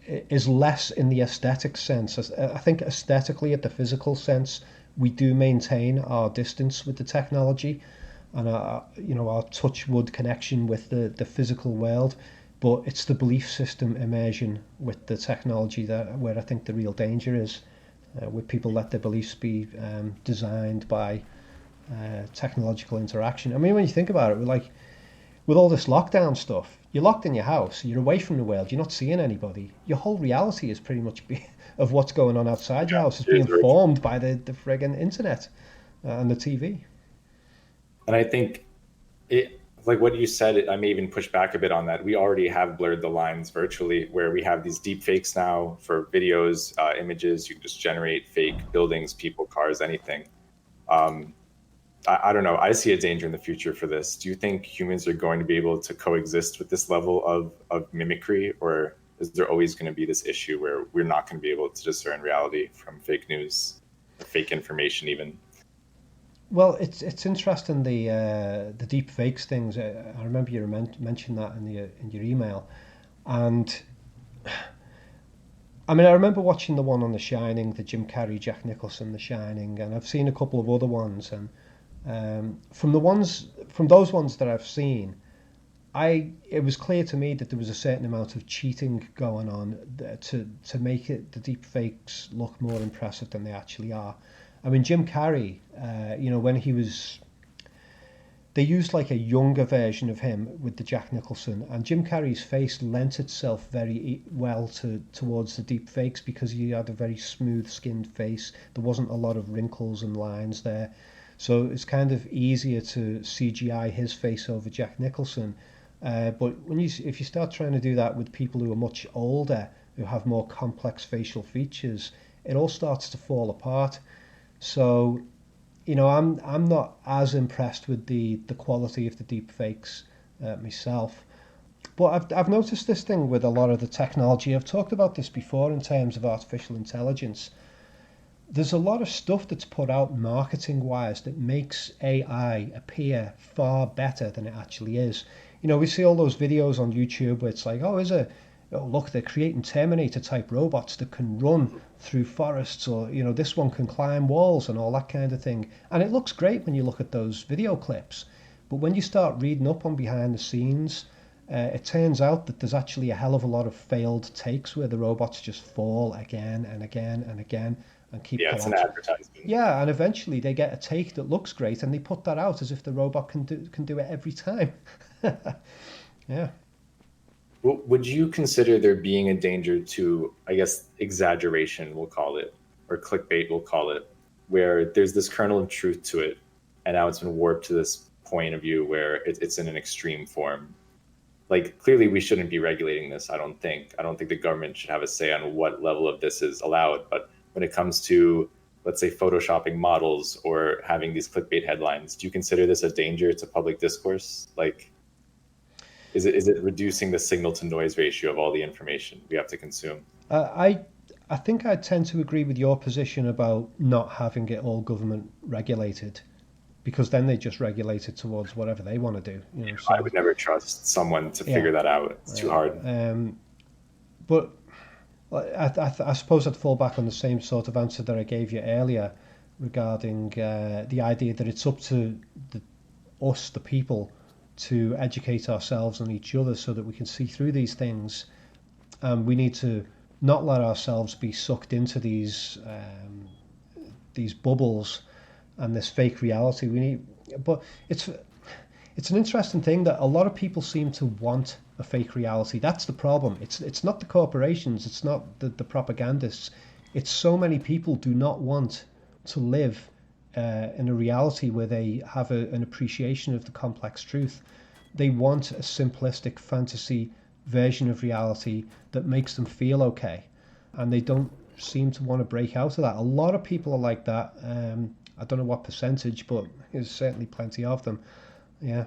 is less in the aesthetic sense. I think aesthetically, at the physical sense, we do maintain our distance with the technology and our touch wood connection with the physical world. But it's the belief system immersion with the technology that where I think the real danger is, where people let their beliefs be designed by technological interaction. I mean, when you think about it, with all this lockdown stuff, you're locked in your house, you're away from the world, you're not seeing anybody. Your whole reality is pretty much of what's going on outside your Yeah, house is it is being virtual. formed by the friggin' internet and the TV. And I think it, like what you said, I may even push back a bit on that. We already have blurred the lines virtually, where we have these deep fakes now for videos, images. You can just generate fake buildings, people, cars, anything. Um, I don't know. I see a danger in the future for this. Do you think humans are going to be able to coexist with this level of mimicry, or is there always going to be this issue where we're not going to be able to discern reality from fake news or fake information, even? Well, it's interesting the deep fakes things. I remember you mentioned that in your email, and I mean I remember watching the one on The Shining, the Jim Carrey, Jack Nicholson, The Shining, and I've seen a couple of other ones, and from those ones that I've seen, I it was clear to me that there was a certain amount of cheating going on to make the deep fakes look more impressive than they actually are. I mean, Jim Carrey, when he was, they used like a younger version of him with the Jack Nicholson, and Jim Carrey's face lent itself very well towards the deep fakes because he had a very smooth skinned face. There wasn't a lot of wrinkles and lines there, so it's kind of easier to CGI his face over Jack Nicholson. But if you start trying to do that with people who are much older, who have more complex facial features, it all starts to fall apart. So I'm not as impressed with the quality of the deep fakes myself. But I've noticed this thing with a lot of the technology. I've talked about this before in terms of artificial intelligence. There's a lot of stuff that's put out marketing wise that makes AI appear far better than it actually is. We see all those videos on YouTube where it's like, oh, look, they're creating Terminator type robots that can run through forests, or this one can climb walls and all that kind of thing. And it looks great when you look at those video clips. But when you start reading up on behind the scenes, it turns out that there's actually a hell of a lot of failed takes where the robots just fall again and again and again and keep Yeah, it's an collapsing. advertisement. Yeah, and eventually they get a take that looks great and they put that out as if the robot can do it every time. Yeah. Would you consider there being a danger to, I guess, exaggeration, we'll call it, or clickbait, we'll call it, where there's this kernel of truth to it, and now it's been warped to this point of view where it's in an extreme form? Like, clearly, we shouldn't be regulating this. I don't think. I don't think the government should have a say on what level of this is allowed. But when it comes to, let's say, photoshopping models or having these clickbait headlines, do you consider this a danger to public discourse? Like, is it reducing the signal to noise ratio of all the information we have to consume? Uh, I I think I tend to agree with your position about not having it all government regulated, because then they just regulate it towards whatever they want to do. I So would never trust someone to yeah. figure that out. It's too hard. But I suppose I'd fall back on the same sort of answer that I gave you earlier regarding the idea that it's up to us, the people, to educate ourselves and each other so that we can see through these things. We need to not let ourselves be sucked into these bubbles and this fake reality. But it's an interesting thing that a lot of people seem to want a fake reality. That's the problem. It's not the corporations. It's not the propagandists. It's so many people do not want to live in a reality where they have an appreciation of the complex truth. They want a simplistic fantasy version of reality that makes them feel okay, and they don't seem to want to break out of that. A lot of people are like that. I don't know what percentage, but there's certainly plenty of them. Yeah.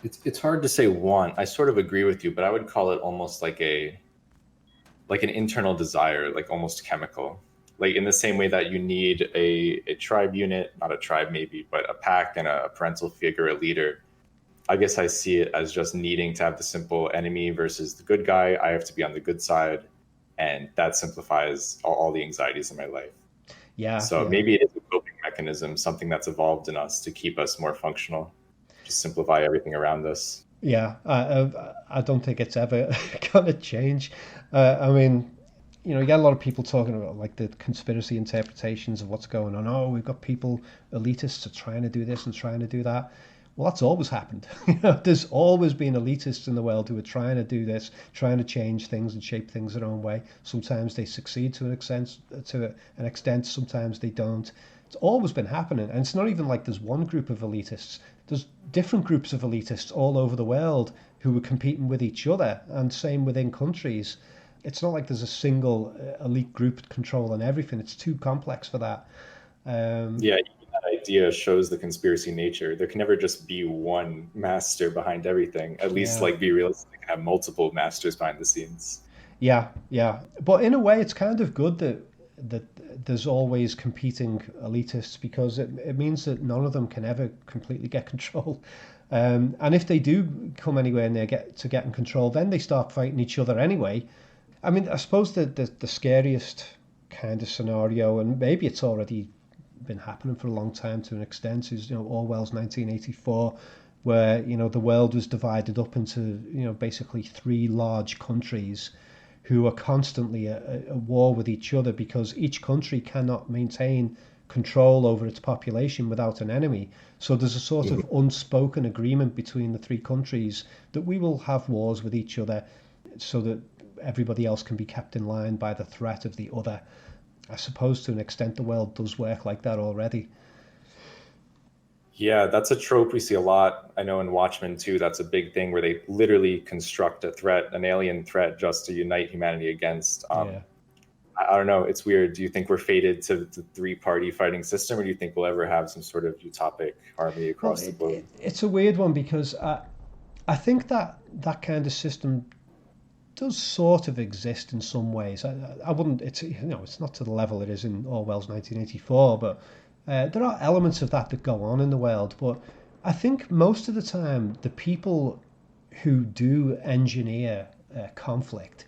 It's hard to say one. I sort of agree with you, but I would call it almost like an internal desire, like almost chemical. Like in the same way that you need a tribe unit, not a tribe maybe, but a pack and a parental figure, a leader. I guess I see it as just needing to have the simple enemy versus the good guy. I have to be on the good side, and that simplifies all the anxieties in my life. Yeah, So yeah. maybe it is a coping mechanism, something that's evolved in us to keep us more functional, just simplify everything around us. Yeah, I don't think it's ever gonna change. I mean, you get a lot of people talking about like the conspiracy interpretations of what's going on. Oh, we've got people, elitists are trying to do this and trying to do that. Well, that's always happened. There's always been elitists in the world who are trying to do this, trying to change things and shape things their own way. Sometimes they succeed to an extent. Sometimes they don't. It's always been happening, and it's not even like there's one group of elitists. There's different groups of elitists all over the world who are competing with each other, and same within countries. It's not like there's a single elite group controlling everything. It's too complex for that. Um, Yeah, that idea shows the conspiracy nature. There can never just be one master behind everything. At least, yeah, like, be realistic and have multiple masters behind the scenes. yeah, yeah. But in a way, it's kind of good that there's always competing elitists, because it means that none of them can ever completely get control. And if they do come anywhere near getting control, then they start fighting each other anyway. I mean, I suppose the scariest kind of scenario, and maybe it's already been happening for a long time to an extent, is Orwell's 1984, where the world was divided up into basically three large countries who are constantly at a war with each other, because each country cannot maintain control over its population without an enemy. So there's a sort of unspoken agreement between the three countries that we will have wars with each other so that everybody else can be kept in line by the threat of the other. I suppose to an extent the world does work like that already. Yeah, that's a trope we see a lot. I know in Watchmen too, that's a big thing where they literally construct a threat, an alien threat, just to unite humanity against. Yeah. I don't know. It's weird. Do you think we're fated to the three-party fighting system, or do you think we'll ever have some sort of utopic army Well, across the globe? it's a weird one, because I think that kind of system does sort of exist in some ways. I wouldn't. It's not to the level it is in Orwell's 1984, but there are elements of that go on in the world. But I think most of the time, the people who do engineer conflict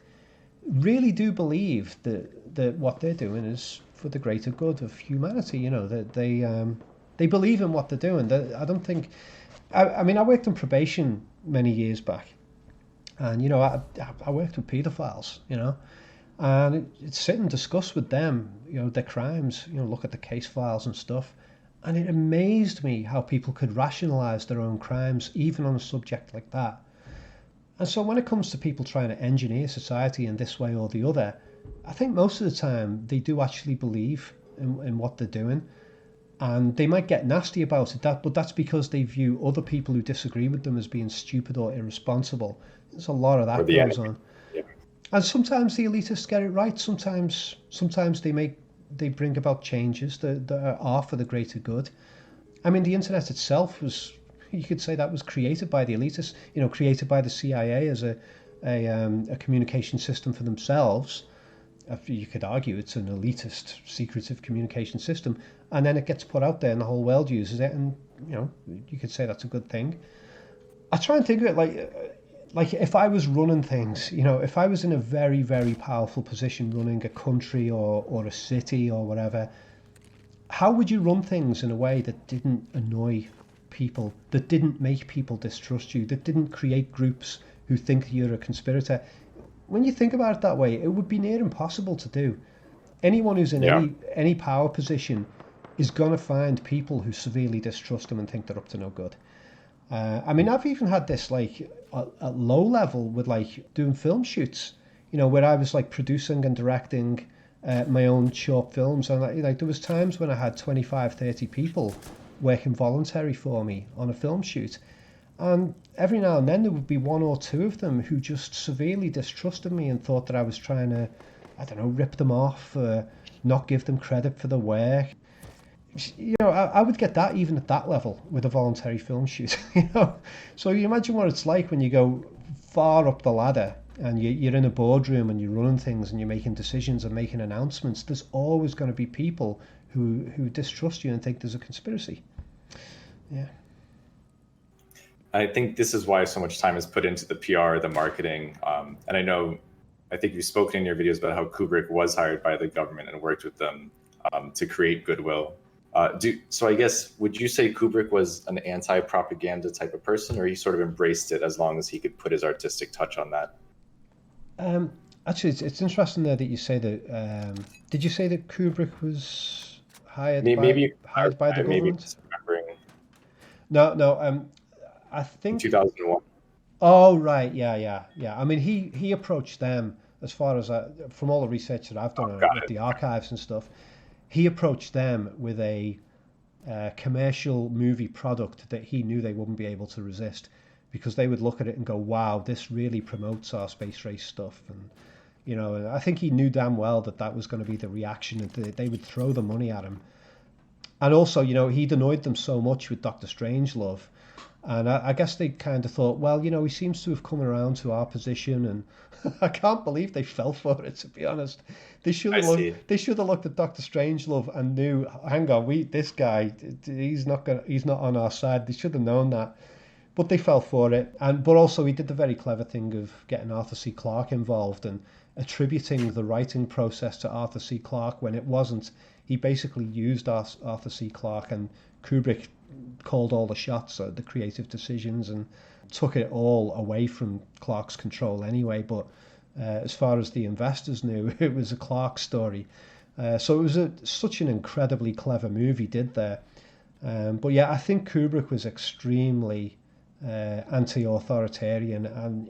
really do believe that what they're doing is for the greater good of humanity. That they believe in what they're doing. I don't think. I mean, I worked on probation many years back, and I worked with paedophiles, and it's sit and discuss with them, their crimes, look at the case files and stuff, and it amazed me how people could rationalize their own crimes even on a subject like that. And so when it comes to people trying to engineer society in this way or the other, I think most of the time they do actually believe in what they're doing. And they might get nasty about it, but that's because they view other people who disagree with them as being stupid or irresponsible. There's a lot of or that the goes enemy. on. Yeah. And sometimes the elitists get it right. Sometimes they bring about changes that are for the greater good. I mean, the internet itself was, you could say, that was created by the elitists. Created by the CIA as a communication system for themselves. You could argue it's an elitist, secretive communication system, and then it gets put out there, and the whole world uses it, and you could say that's a good thing. I try and think of it like if I was running things, if I was in a very, very powerful position running a country or a city or whatever, how would you run things in a way that didn't annoy people, that didn't make people distrust you, that didn't create groups who think you're a conspirator? When you think about it that way, it would be near impossible to do. Anyone who's in Yeah. any power position is going to find people who severely distrust them and think they're up to no good. I mean, I've even had this like at low level with like doing film shoots, where I was like producing and directing my own short films. And like there was times when I had 25, 30 people working voluntary for me on a film shoot. And every now and then there would be one or two of them who just severely distrusted me and thought that I was trying to, I don't know, rip them off, not give them credit for the work. I would get that even at that level with a voluntary film shoot. So you imagine what it's like when you go far up the ladder and you're in a boardroom and you're running things and you're making decisions and making announcements. There's always going to be people who distrust you and think there's a conspiracy. Yeah. I think this is why so much time is put into the PR, the marketing. And I think you've spoken in your videos about how Kubrick was hired by the government and worked with them to create goodwill. So I guess, would you say Kubrick was an anti-propaganda type of person, or he sort of embraced it as long as he could put his artistic touch on that? Um, Actually, it's interesting there that you say that. Did you say that Kubrick was Maybe you could hired by the clarify, maybe government? misremembering No, no. I in think. 2001. Oh, right. Yeah, yeah, yeah. I mean, he approached them as far as from all the research that I've Oh, done got with it. the archives and stuff. He approached them with a commercial movie product that he knew they wouldn't be able to resist because they would look at it and go, "Wow, this really promotes our space race stuff." And and I think he knew damn well that that was going to be the reaction, and they would throw the money at him. And also, he'd annoyed them so much with Doctor Strangelove, and I guess they kind of thought, well, he seems to have come around to our position, and I can't believe they fell for it. To be honest, they should I have see. looked. They should have looked at Doctor Strangelove and knew, hang on, this guy, he's not on our side. They should have known that, but they fell for it. But also he did the very clever thing of getting Arthur C. Clarke involved and attributing the writing process to Arthur C. Clarke when it wasn't. He basically used Arthur C. Clarke, and Kubrick called all the shots, the creative decisions, and took it all away from Clarke's control anyway. But as far as the investors knew, it was a Clarke story. So it was such an incredibly clever move he did there. But yeah, I think Kubrick was extremely anti-authoritarian, and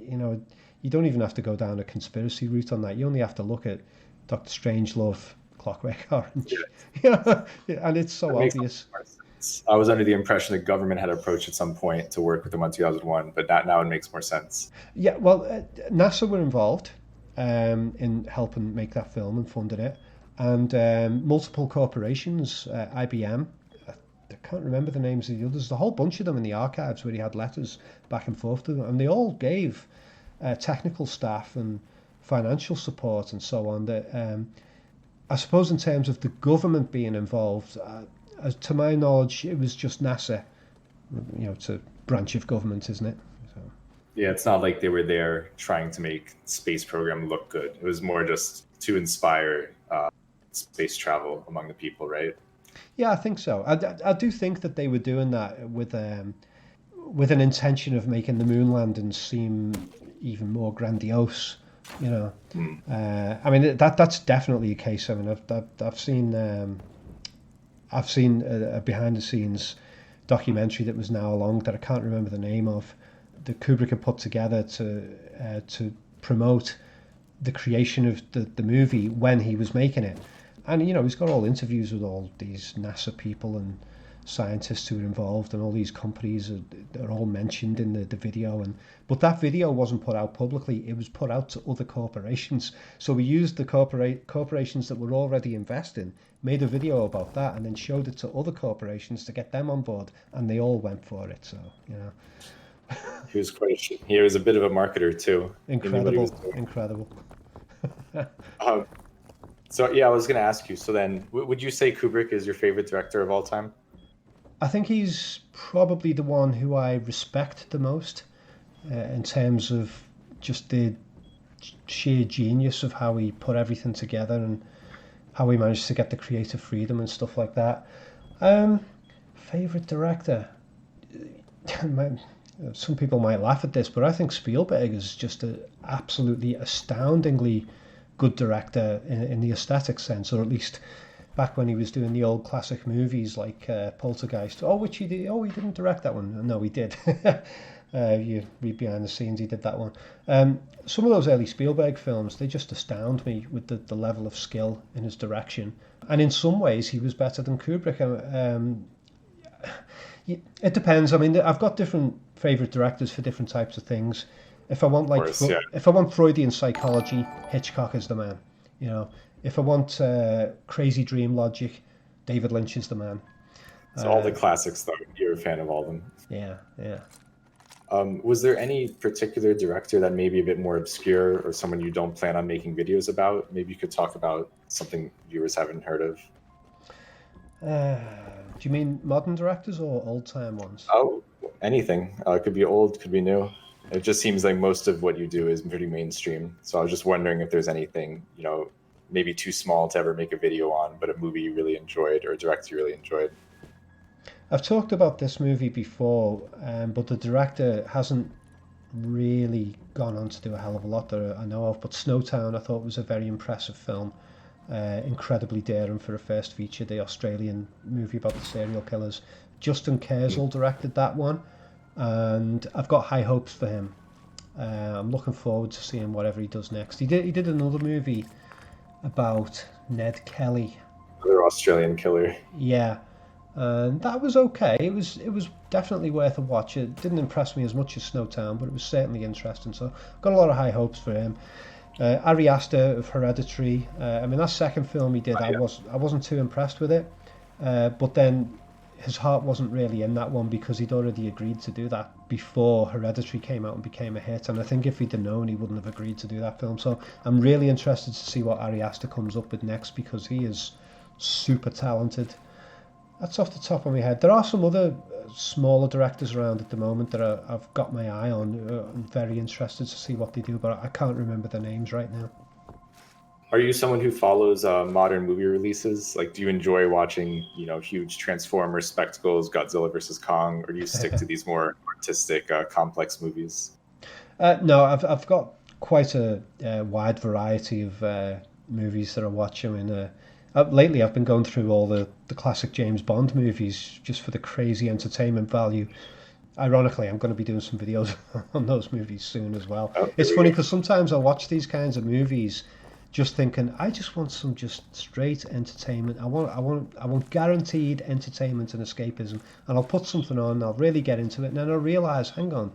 you don't even have to go down a conspiracy route on that. You only have to look at Doctor Strangelove, Clockwork Orange, and it's That so makes obvious. more sense. I was under the impression the government had approached at some point to work with them on 2001, but that now it makes more sense. Yeah, well, NASA were involved in helping make that film and funded it, and multiple corporations, IBM. I can't remember the names of the others. There's a whole bunch of them in the archives where he had letters back and forth to them, and they all gave technical staff and financial support and so on. That I suppose in terms of the government being involved, to my knowledge, it was just NASA. It's a branch of government, isn't it? So. Yeah, it's not like they were there trying to make space program look good. It was more just to inspire space travel among the people, right? Yeah, I think so. I do think that they were doing that with an intention of making the moon landing seem even more grandiose. Mm. I mean that's definitely a case. I mean, I've seen a behind the scenes documentary that was now along that I can't remember the name of, that Kubrick had put together to promote the creation of the movie when he was making it. And he's got all interviews with all these NASA people and scientists who are involved, and all these companies are all mentioned in the video. But that video wasn't put out publicly; it was put out to other corporations. So we used the corporations that were already investing, made a video about that, and then showed it to other corporations to get them on board, and they all went for it. So He was a bit of a marketer too. incredible, incredible. Um, so yeah, I was going to ask you. So then, would you say Kubrick is your favorite director of all time? I think he's probably the one who I respect the most in terms of just the sheer genius of how he put everything together and how he managed to get the creative freedom and stuff like that. Favorite director? Some people might laugh at this, but I think Spielberg is just an absolutely astoundingly good director in the aesthetic sense, or at least back when he was doing the old classic movies like Poltergeist. Oh, which he did. Oh, he didn't direct that one. No, he did. You read behind the scenes, he did that one. Some of those early Spielberg films, they just astound me with the level of skill in his direction. And in some ways, he was better than Kubrick. It depends. I mean, I've got different favorite directors for different types of things. If I want if I want Freudian psychology, Hitchcock is the man. If I want crazy dream logic, David Lynch is the man. So all the classics, though, you're a fan of all of them. Yeah, yeah. Was there any particular director that may be a bit more obscure or someone you don't plan on making videos about? Maybe you could talk about something viewers haven't heard of. Do you mean modern directors or old-time ones? Oh, anything. It could be old, could be new. It just seems like most of what you do is pretty mainstream. So I was just wondering if there's anything, maybe too small to ever make a video on, but a movie you really enjoyed or a director you really enjoyed. I've talked about this movie before, but the director hasn't really gone on to do a hell of a lot that I know of. But Snowtown, I thought, was a very impressive film. Incredibly daring for a first feature, the Australian movie about the serial killers. Justin Kurzel directed that one, and I've got high hopes for him. I'm looking forward to seeing whatever he does next. He did another movie about Ned Kelly. Another Australian killer. Yeah, and that was okay. It was definitely worth a watch. It didn't impress me as much as Snowtown, but it was certainly interesting. So got a lot of high hopes for him. Ari Aster of Hereditary. I mean, that second film he did, I wasn't too impressed with it. But then his heart wasn't really in that one because he'd already agreed to do that before Hereditary came out and became a hit. And I think if he'd have known, he wouldn't have agreed to do that film. So I'm really interested to see what Ari Aster comes up with next because he is super talented. That's off the top of my head. There are some other smaller directors around at the moment that I've got my eye on. I'm very interested to see what they do, but I can't remember their names right now. Are you someone who follows modern movie releases? Like, do you enjoy watching, huge Transformers spectacles, Godzilla versus Kong, or do you stick to these more artistic, complex movies? No, I've got quite a wide variety of movies that I watch. I mean, lately I've been going through all the classic James Bond movies just for the crazy entertainment value. Ironically, I'm going to be doing some videos on those movies soon as well. Oh, it's funny because sometimes I watch these kinds of movies just thinking, I just want some just straight entertainment. I want guaranteed entertainment and escapism. And I'll put something on, and I'll really get into it, and then I'll realise, hang on,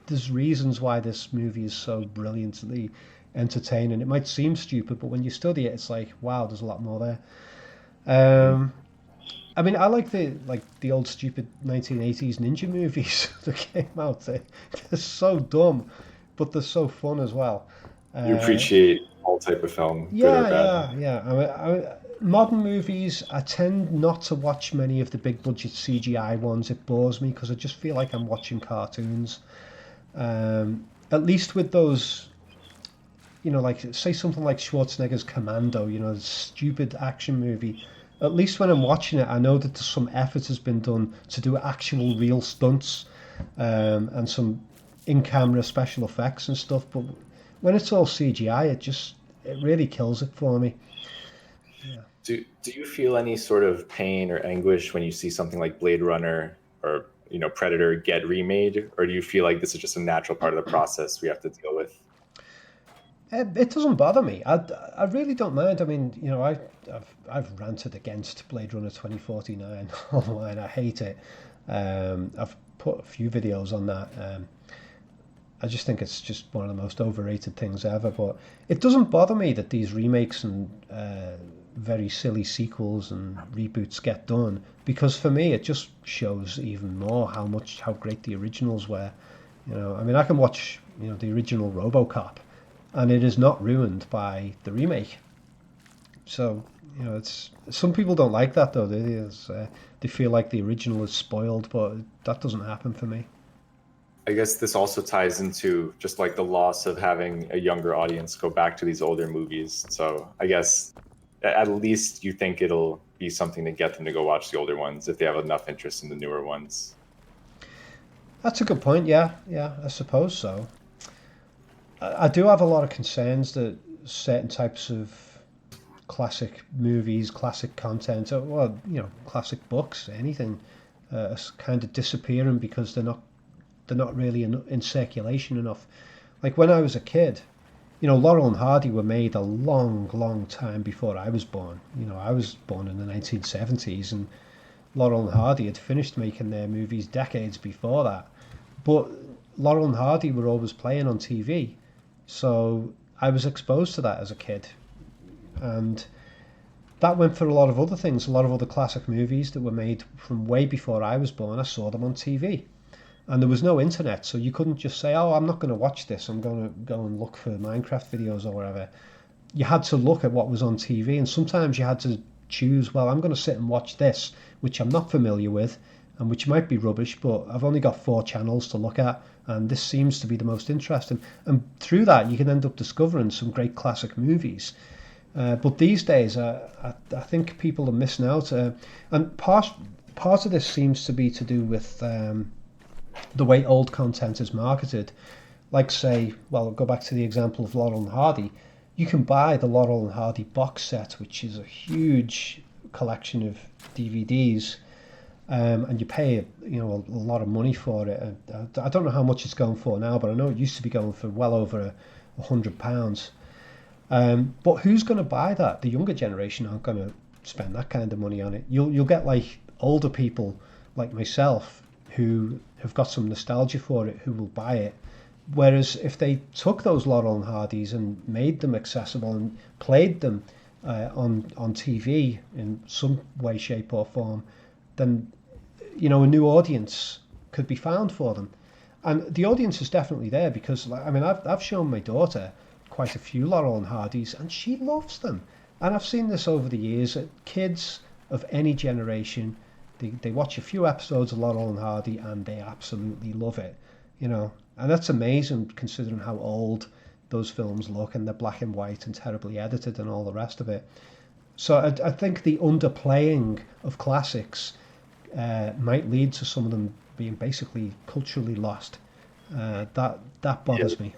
there's reasons why this movie is so brilliantly entertaining. It might seem stupid, but when you study it, it's like, wow, there's a lot more there. I mean, I like the old stupid 1980s ninja movies that came out. They're so dumb, but they're so fun as well. You appreciate all type of film, yeah, good or bad. Yeah. Modern movies, I tend not to watch many of the big budget CGI ones. It bores me because I just feel like I'm watching cartoons. At least with those, like say something like Schwarzenegger's Commando, the stupid action movie. At least when I'm watching it, I know that some effort has been done to do actual real stunts and some in-camera special effects and stuff. But when it's all CGI, it really kills it for me. Yeah. Do you feel any sort of pain or anguish when you see something like Blade Runner or Predator get remade, or do you feel like this is just a natural part of the process we have to deal with? It doesn't bother me. I really don't mind. I mean, I've ranted against Blade Runner 2049 online. I hate it. I've put a few videos on that. I just think it's just one of the most overrated things ever. But it doesn't bother me that these remakes and very silly sequels and reboots get done, because for me it just shows even more how great the originals were. I mean, I can watch the original RoboCop, and it is not ruined by the remake. So it's some people don't like that though. They feel like the original is spoiled, but that doesn't happen for me. I guess this also ties into just like the loss of having a younger audience go back to these older movies. So I guess at least you think it'll be something to get them to go watch the older ones if they have enough interest in the newer ones. That's a good point. Yeah, yeah, I suppose so. I do have a lot of concerns that certain types of classic movies, classic content, or well, classic books, anything, are kind of disappearing because they're not really in circulation enough. Like when I was a kid, Laurel and Hardy were made a long, long time before I was born. I was born in the 1970s, and Laurel and Hardy had finished making their movies decades before that. But Laurel and Hardy were always playing on TV, so I was exposed to that as a kid, and that went for a lot of other things. A lot of other classic movies that were made from way before I was born, I saw them on TV. And there was no internet, so you couldn't just say, "Oh, I'm not going to watch this. I'm going to go and look for Minecraft videos or whatever." You had to look at what was on TV, and sometimes you had to choose, well, I'm going to sit and watch this, which I'm not familiar with, and which might be rubbish, but I've only got 4 channels to look at, and this seems to be the most interesting. And through that, you can end up discovering some great classic movies. But these days, I think people are missing out. And part of this seems to be to do with the way old content is marketed. Like, say, well, I'll go back to the example of Laurel and Hardy. You can buy the Laurel and Hardy box set, which is a huge collection of DVDs, and you pay a lot of money for it. I don't know how much it's going for now, but I know it used to be going for well over £100. But who's going to buy that? The younger generation aren't going to spend that kind of money on it. You'll get like older people like myself who have got some nostalgia for it who will buy it. Whereas if they took those Laurel and Hardys and made them accessible and played them on TV in some way, shape or form, then a new audience could be found for them. And the audience is definitely there because, I mean, I've shown my daughter quite a few Laurel and Hardys and she loves them. And I've seen this over the years. Kids of any generation, they watch a few episodes of Laurel and Hardy and they absolutely love it, And that's amazing considering how old those films look, and they're black and white and terribly edited and all the rest of it. So I think the underplaying of classics might lead to some of them being basically culturally lost. That bothers me.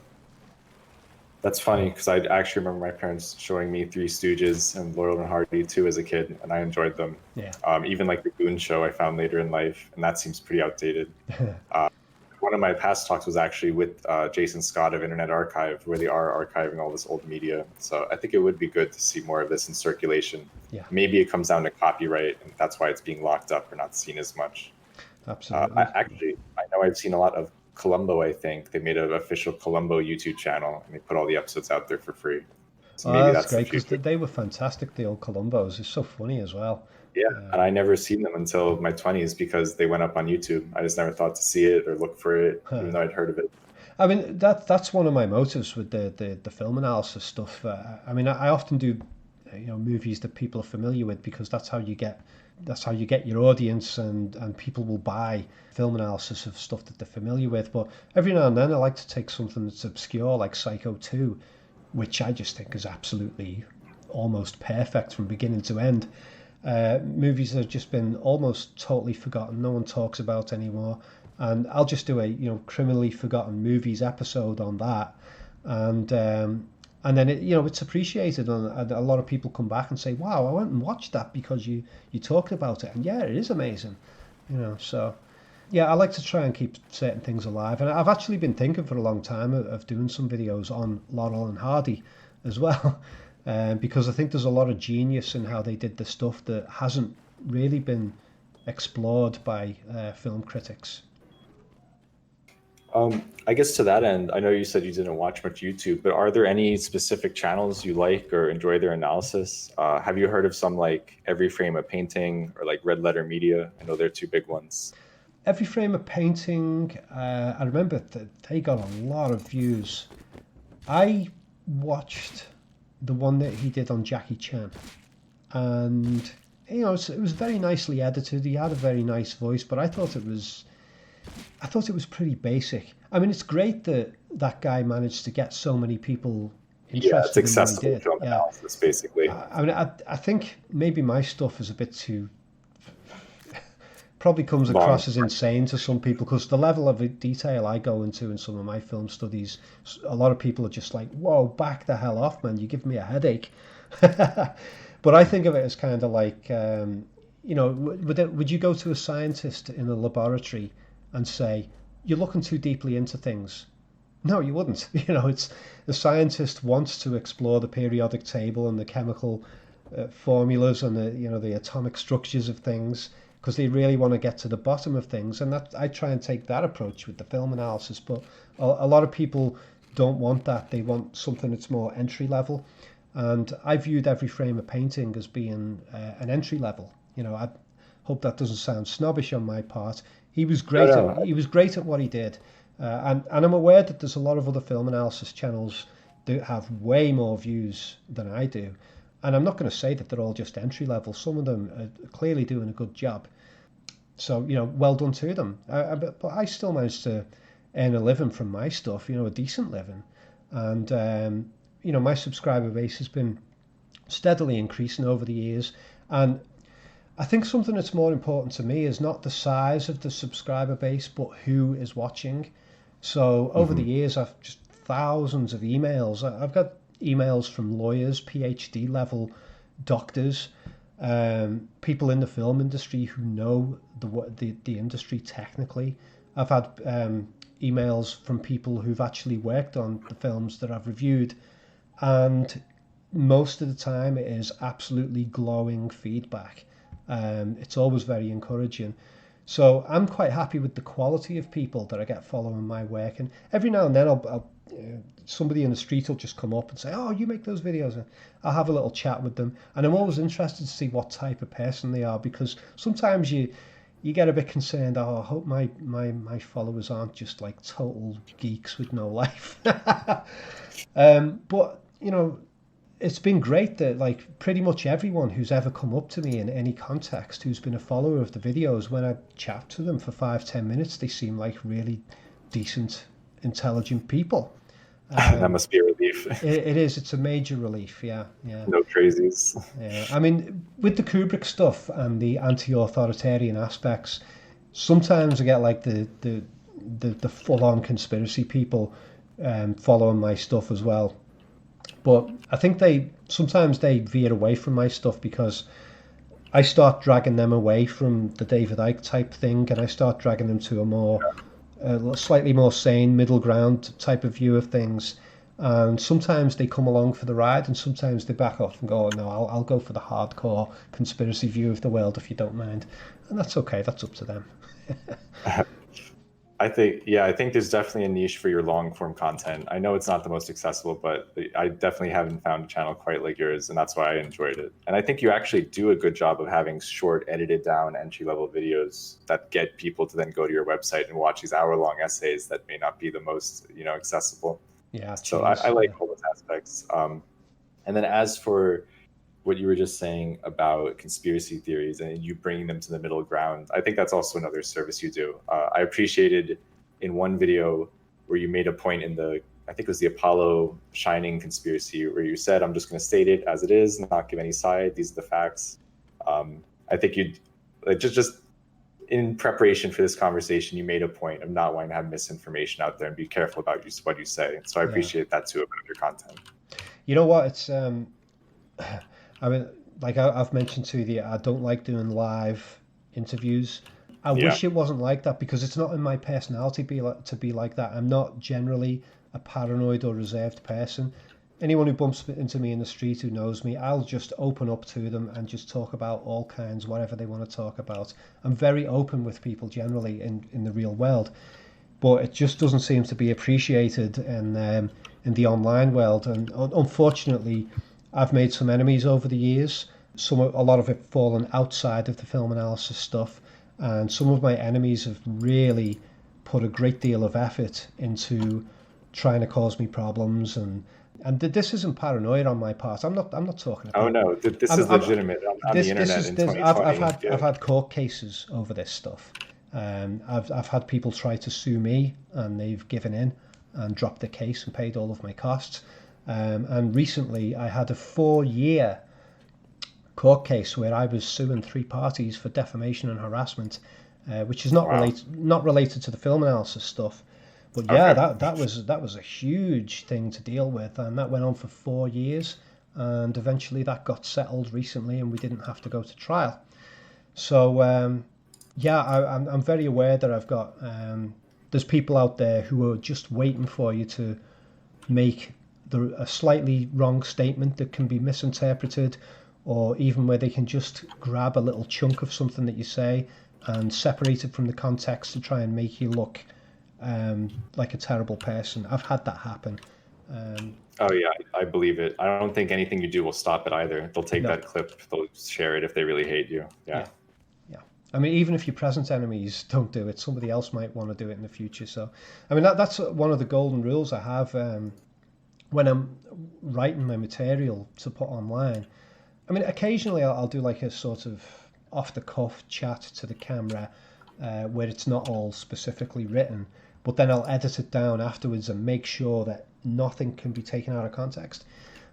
That's funny because I actually remember my parents showing me Three Stooges and Laurel and Hardy too as a kid, and I enjoyed them. Yeah. Even like the Goon Show I found later in life, and that seems pretty outdated. One of my past talks was actually with Jason Scott of Internet Archive, where they are archiving all this old media. So I think it would be good to see more of this in circulation. Yeah. Maybe it comes down to copyright, and that's why it's being locked up or not seen as much. Absolutely. I know I've seen a lot of Columbo. I think they made an official Columbo YouTube channel, and they put all the episodes out there for free. So maybe that's great because they were fantastic. The old Columbos, it's so funny as well. Yeah, and I never seen them until my 20s because they went up on YouTube. I just never thought to see it or look for it, even though I'd heard of it. I mean, that's one of my motives with the film analysis stuff. I mean, I often do movies that people are familiar with because that's how you get your audience, and people will buy film analysis of stuff that they're familiar with. But every now and then I like to take something that's obscure like Psycho 2, which I just think is absolutely almost perfect from beginning to end. Movies that have just been almost totally forgotten, no one talks about anymore, and I'll just do a criminally forgotten movies episode on that, and then it's appreciated, and a lot of people come back and say, wow, I went and watched that because you talked about it, and yeah, it is amazing, so Yeah, I like to try and keep certain things alive, and I've actually been thinking for a long time of doing some videos on Laurel and Hardy as well, because I think there's a lot of genius in how they did the stuff that hasn't really been explored by film critics. I guess to that end, I know you said you didn't watch much YouTube, but are there any specific channels you like or enjoy their analysis? Have you heard of some like Every Frame a Painting or like Red Letter Media? I know they're two big ones. Every Frame of Painting, I remember that they got a lot of views. I watched the one that he did on Jackie Chan, and it was very nicely edited. He had a very nice voice, but I thought it was pretty basic. I mean, it's great that that guy managed to get so many people Yeah, it's interested in what he accessible did. film Yeah, analysis, basically. I mean, I think maybe my stuff is a bit too probably comes Long. across as insane to some people because the level of detail I go into in some of my film studies, a lot of people are just like, "Whoa, back the hell off, man! You give me a headache." But I think of it as kind of like, would you go to a scientist in a laboratory and say, "You're looking too deeply into things"? No, you wouldn't. It's the scientist wants to explore the periodic table and the chemical formulas and the atomic structures of things because they really want to get to the bottom of things. And that I try and take that approach with the film analysis, but a lot of people don't want that. They want something that's more entry level. And I viewed Every Frame of Painting as being an entry level. I hope that doesn't sound snobbish on my part. He was No, great at no. he was great at what he did, and I'm aware that there's a lot of other film analysis channels that have way more views than I do, and I'm not going to say that they're all just entry level. Some of them are clearly doing a good job, so well done to them. But I still managed to earn a living from my stuff, a decent living, and my subscriber base has been steadily increasing over the years, and I think something that's more important to me is not the size of the subscriber base, but who is watching. So over the Hmm. years, I've just thousands of emails. I've got emails from lawyers, PhD level doctors, people in the film industry who know the industry technically. I've had emails from people who've actually worked on the films that I've reviewed, and most of the time it is absolutely glowing feedback. It's always very encouraging. So I'm quite happy with the quality of people that I get following my work. And every now and then, somebody in the street will just come up and say, "Oh, you make those videos." And I'll have a little chat with them, and I'm always interested to see what type of person they are because sometimes you get a bit concerned. Oh, I hope my followers aren't just like total geeks with no life. But it's been great that like pretty much everyone who's ever come up to me in any context who's been a follower of the videos, when I chat to them for 5-10 minutes, they seem like really decent, intelligent people. That must be a relief. It is. It's a major relief. Yeah, yeah, No crazies. yeah. I mean, with the Kubrick stuff and the anti-authoritarian aspects, sometimes I get like the full-on conspiracy people following my stuff as well. But I think they sometimes they veer away from my stuff because I start dragging them away from the David Icke type thing, and I start dragging them to a more, slightly more sane middle ground type of view of things. And sometimes they come along for the ride, and sometimes they back off and go, "Oh, no, I'll go for the hardcore conspiracy view of the world if you don't mind," and that's okay. That's up to them. I think there's definitely a niche for your long form content. I know it's not the most accessible, but I definitely haven't found a channel quite like yours, and that's why I enjoyed it. And I think you actually do a good job of having short, edited down, entry level videos that get people to then go to your website and watch these hour long essays that may not be the most, accessible. Yeah, So I cheers. like Yeah, all those aspects. And then as for what you were just saying about conspiracy theories and you bringing them to the middle ground, I think that's also another service you do. I appreciated in one video where you made a point in I think it was the Apollo Shining conspiracy, where you said, "I'm just going to state it as it is, not give any side. These are the facts." I think you like just in preparation for this conversation, you made a point of not wanting to have misinformation out there and be careful about what you say. So I yeah. appreciate that too about your content. You know what? It's I mean, like I've mentioned to you, I don't like doing live interviews. I Yeah. wish it wasn't like that because it's not in my personality to be like that. I'm not generally a paranoid or reserved person. Anyone who bumps into me in the street who knows me, I'll just open up to them and just talk about all kinds, whatever they want to talk about. I'm very open with people generally in the real world, but it just doesn't seem to be appreciated in the online world. And unfortunately, I've made some enemies over the years. A lot of it fallen outside of the film analysis stuff, and some of my enemies have really put a great deal of effort into trying to cause me problems. And this isn't paranoia on my part. I'm not talking Oh about. no, this is I'm legitimate on the this internet is in this.2020. I've Yeah. had court cases over this stuff. I've had people try to sue me and they've given in and dropped the case and paid all of my costs. And recently I had a 4 year court case where I was suing three parties for defamation and harassment, which is Wow. not related to the film analysis stuff. But yeah, Okay. that was a huge thing to deal with, and that went on for 4 years, and eventually that got settled recently, and we didn't have to go to trial. So yeah, I'm very aware that I've got there's people out there who are just waiting for you to make a slightly wrong statement that can be misinterpreted, or even where they can just grab a little chunk of something that you say and separate it from the context to try and make you look like a terrible person. I've had that happen. Um, Oh yeah, I believe it. I don't think anything you do will stop it either. They'll take no, that clip, they'll share it if they really hate you. yeah, Yeah. yeah. I mean, even if your present enemies don't do it, somebody else might want to do it in the future. So, I mean, that's one of the golden rules I have when I'm writing my material to put online. I mean, occasionally I'll do like a sort of off the cuff chat to the camera where it's not all specifically written, but then I'll edit it down afterwards and make sure that nothing can be taken out of context.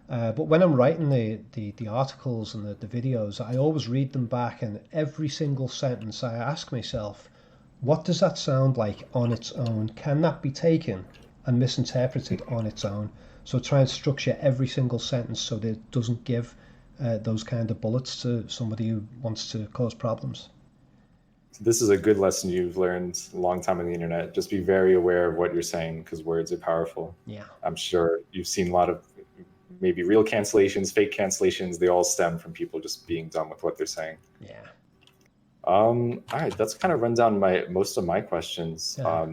But when I'm writing the articles and the videos, I always read them back, and every single sentence I ask myself, what does that sound like on its own? Can that be taken and misinterpreted on its own? So try and structure every single sentence so that it doesn't give those kind of bullets to somebody who wants to cause problems. So this is a good lesson you've learned a long time on the internet. Just be very aware of what you're saying because words are powerful. Yeah, I'm sure you've seen a lot of maybe real cancellations, fake cancellations. They all stem from people just being done with what they're saying. yeah, All right, that's kind of run down my most of my questions. yeah.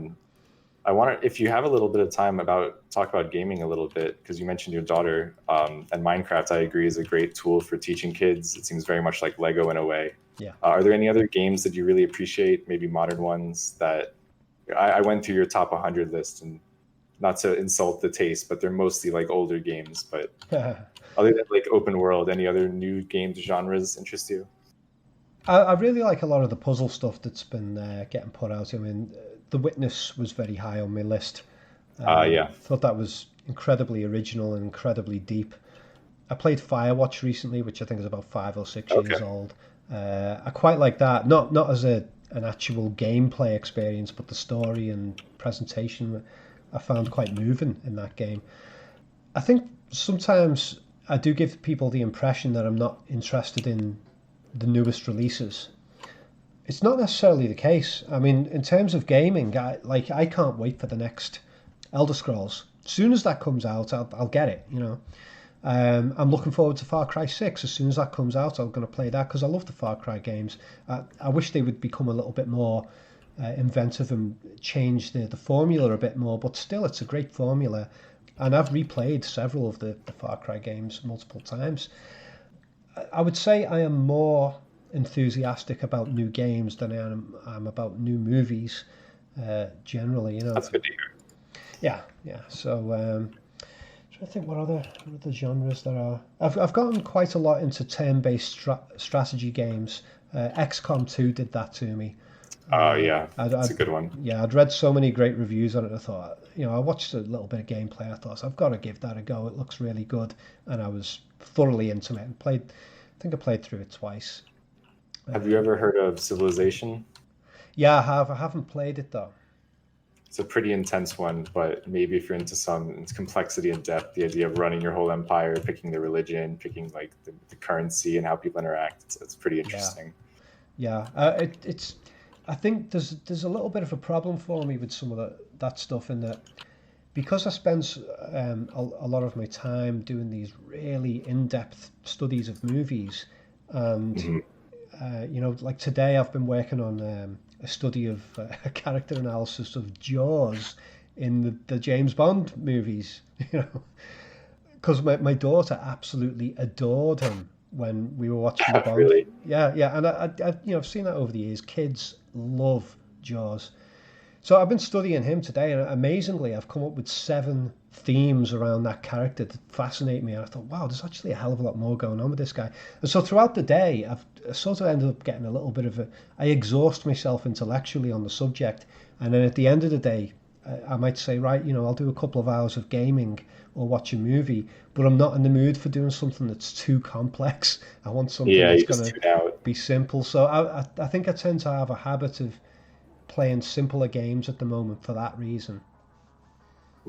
I want to, if you have a little bit of time, about talk about gaming a little bit because you mentioned your daughter and Minecraft. I agree is a great tool for teaching kids. It seems very much like Lego in a way. Yeah. Are there any other games that you really appreciate, maybe modern ones that I went through your top 100 list and not to insult the taste, but they're mostly like older games. But other than like open world, any other new games genres interest you? I really like a lot of the puzzle stuff that's been getting put out. I mean, The Witness was very high on my list. Yeah. Thought that was incredibly original and incredibly deep. I played Firewatch recently, which I think is about 5 or 6 years Okay. old. I quite like that. Not as an actual gameplay experience, but the story and presentation I found quite moving in that game. I think sometimes I do give people the impression that I'm not interested in the newest releases. It's not necessarily the case. I mean, in terms of gaming, I can't wait for the next Elder Scrolls. As soon as that comes out, I'll get it. You know, I'm looking forward to Far Cry 6. As soon as that comes out, I'm going to play that because I love the Far Cry games. I wish they would become a little bit more inventive and change the formula a bit more, but still, it's a great formula. And I've replayed several of the Far Cry games multiple times. I would say I am more enthusiastic about new games than I'm about new movies generally. You know, That's good to hear. yeah, yeah. So trying to think what other genres there are. I've gotten quite a lot into turn-based strategy games. XCOM 2 did that to me. Yeah, I'd it's a good one. yeah, I'd read so many great reviews on it. I thought, you know, I watched a little bit of gameplay. I thought I've got to give that a go. It looks really good, and I was thoroughly into it and played. I think I played through it twice. Have you ever heard of Civilization? Yeah, I have. I haven't played it though. It's a pretty intense one, but maybe if you're into some it's complexity and depth, the idea of running your whole empire, picking the religion, picking like the currency and how people interact, it's pretty Yeah, interesting. yeah. It's I think there's a little bit of a problem for me with some of that stuff in that because I spend a lot of my time doing these really in-depth studies of movies, and Mhm. like today I've been working on a study of a character analysis of Jaws in the James Bond movies, you know, because my daughter absolutely adored him when we were watching the Bond. Really? Yeah, yeah, and I've seen that over the years. Kids love Jaws. So I've been studying him today, and amazingly, I've come up with 7 themes around that character that fascinate me. And I thought, wow, there's actually a hell of a lot more going on with this guy. And so throughout the day, I've sort of ended up getting a little bit of a. I exhaust myself intellectually on the subject, and then at the end of the day, I might say, right, I'll do a couple of hours of gaming or watch a movie, but I'm not in the mood for doing something that's too complex. I want something Yeah, that's you going just to tune out. be simple. So I think I tend to have a habit of playing simpler games at the moment for that reason.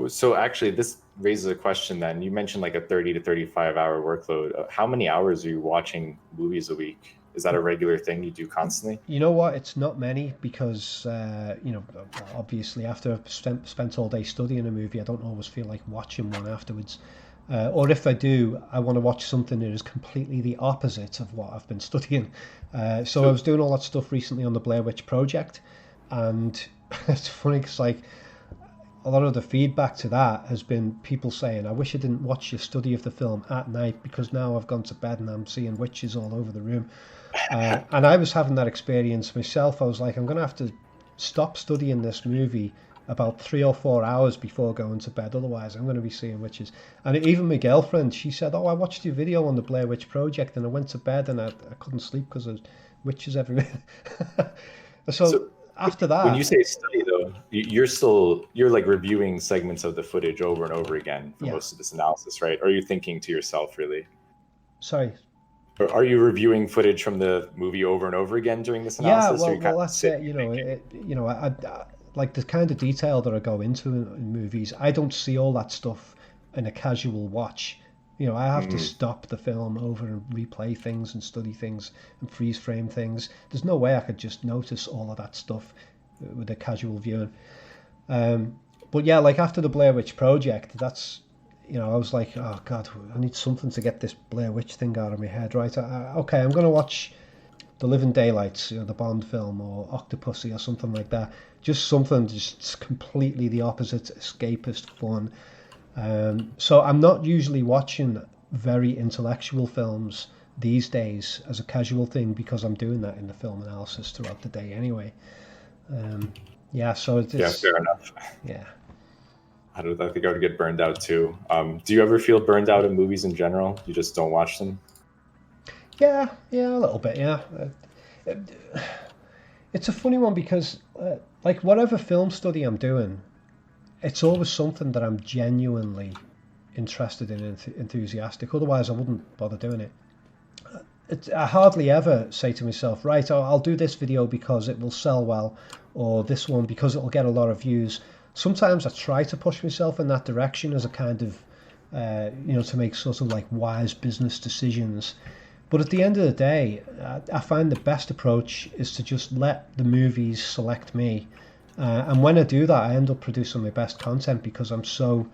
So actually, this raises a question then. You mentioned like a 30 to 35 hour workload. How many hours are you watching movies a week? Is that a regular thing you do constantly? You know what? It's not many because obviously after I've spent all day studying a movie, I don't always feel like watching one afterwards. Or if I do, I want to watch something that is completely the opposite of what I've been studying. So I So was doing all that stuff recently on the Blair Witch Project, and it's funny because like a lot of the feedback to that has been people saying, I wish I didn't watch your study of the film at night because now I've gone to bed and I'm seeing witches all over the room. And I was having that experience myself. I was like, I'm going to have to stop studying this movie about 3 or 4 hours before going to bed. Otherwise, I'm going to be seeing witches. And even my girlfriend, she said, oh, I watched your video on the Blair Witch Project and I went to bed and I couldn't sleep because of witches everywhere. So so after when you that, say study though, you're like reviewing segments of the footage over and over again for yeah, most of this analysis, right? Or are you thinking to yourself really? sorry. Or are you reviewing footage from the movie over and over again doing this Yeah, analysis? Or are well, you kind well, of that's it. sitting and thinking? Like the kind of detail that I go into in movies, I don't see all that stuff in a casual watch. I have to Mm, stop the film over and replay things and study things and freeze frame things. There's no way I could just notice all of that stuff with a casual viewing. Um, but yeah, like after the Blair Witch Project, I was like, oh God, I need something to get this Blair Witch thing out of my head, right? Okay, I'm gonna watch the Living Daylights, the Bond film, or Octopussy, or something like that. Just something just completely the opposite, escapist fun. So I'm not usually watching very intellectual films these days as a casual thing because I'm doing that in the film analysis throughout the day anyway. Um, yeah, so yeah, it's fair enough. yeah, I think I would get burned out too. Do you ever feel burned out in movies in general? You just don't watch them? yeah, a little bit, yeah. It's a funny one because like whatever film study I'm doing, it's always something that I'm genuinely interested in, enthusiastic. Otherwise, I wouldn't bother doing it. I hardly ever say to myself, right, I'll do this video because it will sell well, or this one because it'll get a lot of views. Sometimes I try to push myself in that direction as a kind of, to make sort of like wise business decisions. But at the end of the day, I find the best approach is to just let the movies select me. And when I do that, I end up producing my best content because I'm so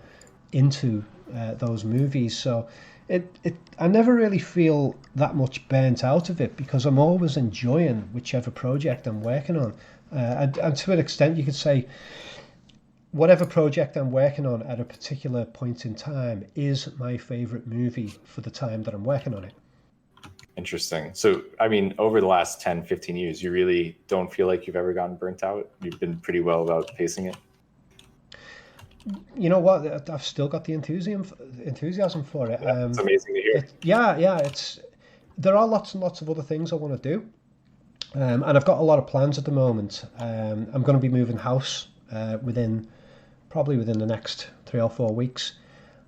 into those movies. So I never really feel that much burnt out of it because I'm always enjoying whichever project I'm working on. And to an extent, you could say whatever project I'm working on at a particular point in time is my favorite movie for the time that I'm working on it. Interesting. So, I mean, over the last 10, 15 years, you really don't feel like you've ever gotten burnt out? You've been pretty well about pacing it? You know what? I've still got the enthusiasm for it. Yeah, it's amazing to hear. Yeah. There are lots and lots of other things I want to do, and I've got a lot of plans at the moment. I'm going to be moving house probably within the next 3 or 4 weeks,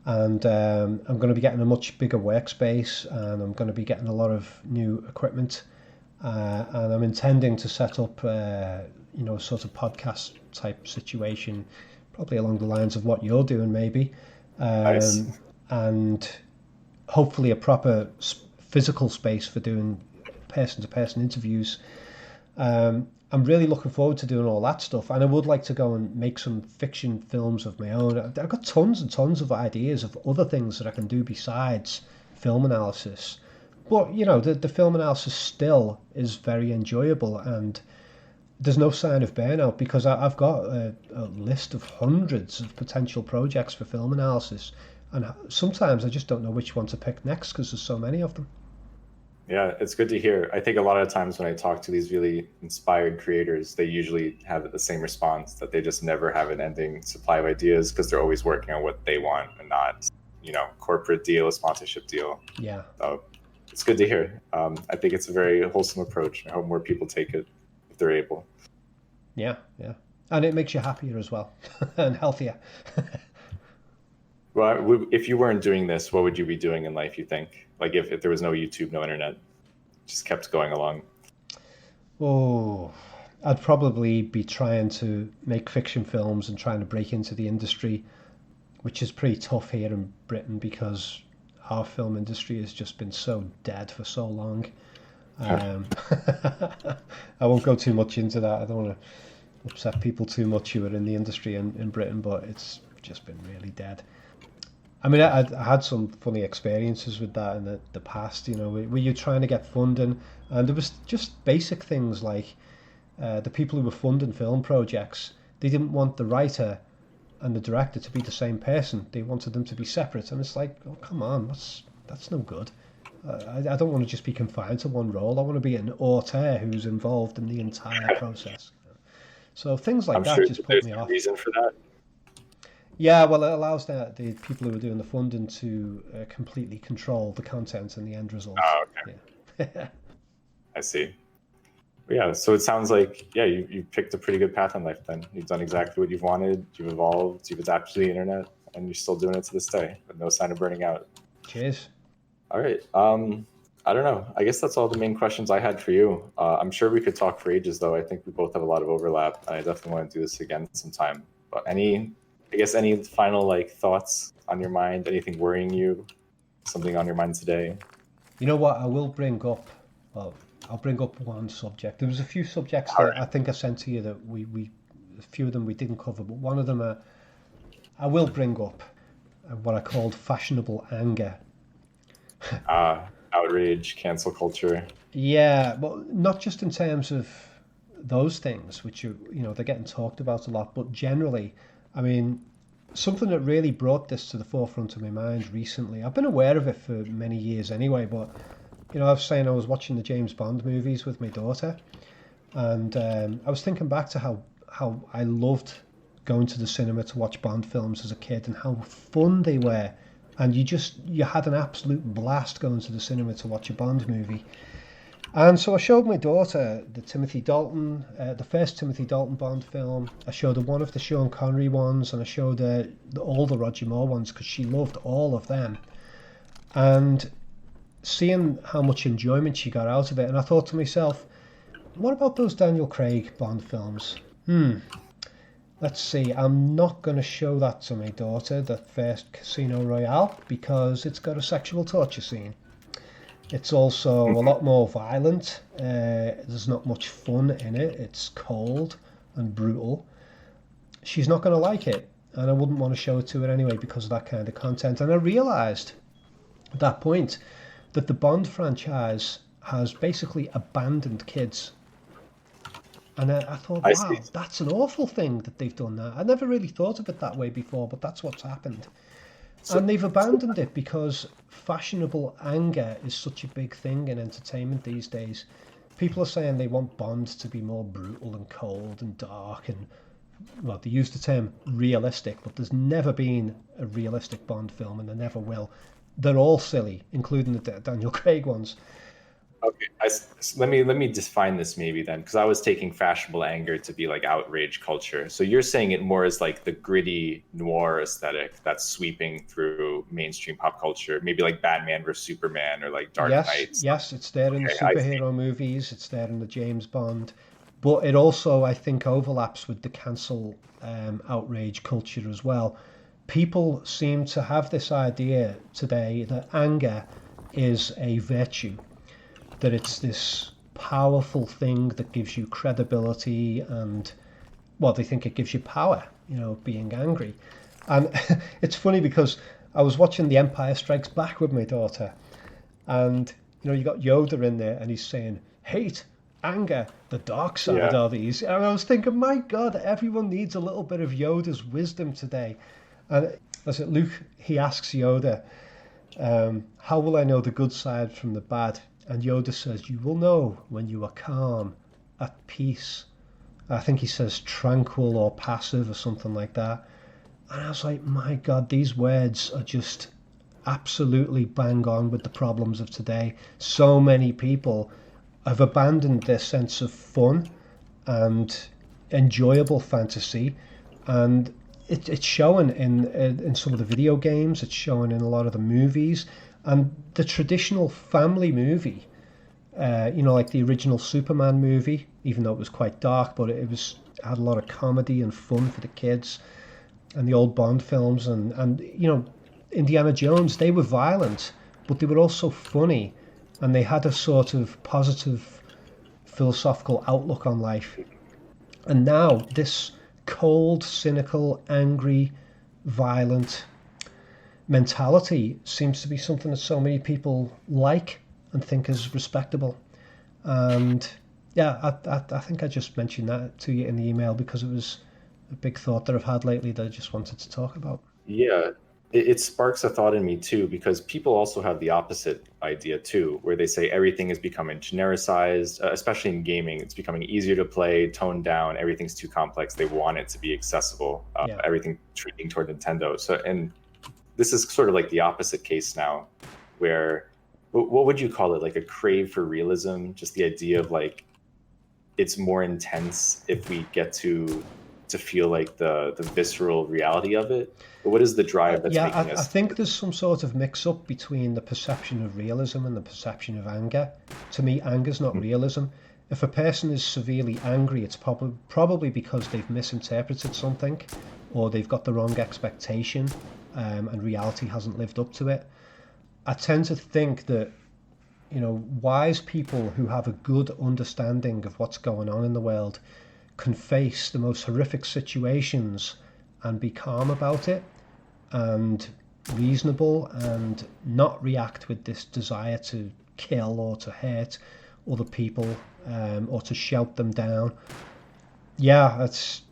and I'm going to be getting a much bigger workspace, and I'm going to be getting a lot of new equipment, and I'm intending to set up, sort of podcast type situation, probably along the lines of what you're doing, maybe, Nice. and hopefully a proper physical space for doing person to person interviews. I'm really looking forward to doing all that stuff, and I would like to go and make some fiction films of my own. I've got tons and tons of ideas of other things that I can do besides film analysis. But the film analysis still is very enjoyable, and there's no sign of burnout because I've got a list of hundreds of potential projects for film analysis, and sometimes I just don't know which one to pick next because there's so many of them. Yeah, it's good to hear. I think a lot of times when I talk to these really inspired creators, they usually have the same response that they just never have an ending supply of ideas because they're always working on what they want and not, corporate deal, a sponsorship deal. Yeah, So it's good to hear. I think it's a very wholesome approach. I hope more people take it if they're able. yeah, yeah, and it makes you happier as well and healthier. Well, if you weren't doing this, what would you be doing in life, you think? Like if there was no YouTube, no internet, just kept going along. Oh, I'd probably be trying to make fiction films and trying to break into the industry, which is pretty tough here in Britain because our film industry has just been so dead for so long. Um, I won't go too much into that. I don't want to upset people too much who are in the industry in Britain, but it's just been really dead. I mean, I had some funny experiences with that in the past, where you're trying to get funding, and there was just basic things like the people who were funding film projects, they didn't want the writer and the director to be the same person. They wanted them to be separate, and it's like, oh, come on, that's no good. I don't want to just be confined to one role. I want to be an auteur who's involved in the entire process. So things like I'm that sure just put there's me a off. reason for that. Yeah, well, it allows the people who are doing the funding to completely control the content and the end result. Oh, okay. Yeah. I see. Yeah, so it sounds like, yeah, you picked a pretty good path in life then. You've done exactly what you've wanted, you've evolved, you've adapted to the internet, and you're still doing it to this day with no sign of burning out. Cheers. All right. I don't know. I guess that's all the main questions I had for you. I'm sure we could talk for ages, though. I think we both have a lot of overlap, and I definitely want to do this again sometime. But any final thoughts on your mind? Anything worrying you? Something on your mind today? You know what? I will bring up. Well, I'll bring up one subject. There was a few subjects All that right. I think I sent to you that we a few of them we didn't cover, but one of them I will bring up what I called fashionable anger. Outrage, cancel culture. Yeah, well, not just in terms of those things, which they're getting talked about a lot, but generally, I mean, something that really brought this to the forefront of my mind recently. I've been aware of it for many years anyway, but I was saying I was watching the James Bond movies with my daughter, and I was thinking back to how I loved going to the cinema to watch Bond films as a kid and how fun they were. And you had an absolute blast going to the cinema to watch a Bond movie. And so I showed my daughter the first Timothy Dalton Bond film. I showed her one of the Sean Connery ones, and I showed her all the Roger Moore ones because she loved all of them. And seeing how much enjoyment she got out of it, and I thought to myself, what about those Daniel Craig Bond films? Let's see, I'm not going to show that to my daughter, that first Casino Royale, because it's got a sexual torture scene. It's also a lot more violent. There's not much fun in it. It's cold and brutal. She's not going to like it, and I wouldn't want to show it to her anyway because of that kind of content. And I realised at that point that the Bond franchise has basically abandoned kids. And I thought, I wow, see. that's an awful thing that they've done that. I never really thought of it that way before, but that's what's happened. So, And they've so abandoned it because fashionable anger is such a big thing in entertainment these days. People are saying they want Bond to be more brutal and cold and dark and, well, they use the term realistic, but there's never been a realistic Bond film and there never will. They're all silly, including the Daniel Craig ones. Okay, let me define this maybe then, because I was taking fashionable anger to be like outrage culture. So you're saying it more as like the gritty noir aesthetic that's sweeping through mainstream pop culture, maybe like Batman versus Superman or like Dark Yes, Knight. yes, it's there in the Okay, I see. superhero movies, it's there in the James Bond, but it also, I think, overlaps with the cancel outrage culture as well. People seem to have this idea today that anger is a virtue, that it's this powerful thing that gives you credibility, and well, they think it gives you power, being angry. And it's funny because I was watching The Empire Strikes Back with my daughter, and you got Yoda in there, and he's saying, "Hate, anger, the dark side Yeah. are these." And I was thinking, my God, everyone needs a little bit of Yoda's wisdom today. And as it Luke, he asks Yoda, "How will I know the good side from the bad?" And Yoda says, "You will know when you are calm, at peace." I think he says tranquil or passive or something like that. And I was like, my God, these words are just absolutely bang on with the problems of today. So many people have abandoned their sense of fun and enjoyable fantasy, and it's showing in some of the video games. It's showing in a lot of the movies, and the traditional family movie. Like the original Superman movie, even though it was quite dark, but it had a lot of comedy and fun for the kids. And the old Bond films, and Indiana Jones, they were violent, but they were also funny, and they had a sort of positive philosophical outlook on life. And now this cold, cynical, angry, violent mentality seems to be something that so many people like and think is respectable. And yeah, I think I just mentioned that to you in the email because it was a big thought that I've had lately that I just wanted to talk about. Yeah, it sparks a thought in me too, because people also have the opposite idea too, where they say everything is becoming genericized, especially in gaming. It's becoming easier to play, toned down. Everything's too complex. They want it to be accessible. Yeah. Everything treating toward Nintendo. So, and this is sort of like the opposite case now, where what would you call it? Like a crave for realism, just the idea of like it's more intense if we get to feel like the visceral reality of it. But what is the drive that's Yeah, making I us? think there's some sort of mix up between the perception of realism and the perception of anger. To me, anger's not realism. If a person is severely angry, it's probably because they've misinterpreted something, or they've got the wrong expectation, and reality hasn't lived up to it. I tend to think that wise people who have a good understanding of what's going on in the world can face the most horrific situations and be calm about it and reasonable and not react with this desire to kill or to hurt other people, or to shout them down. Yeah, that's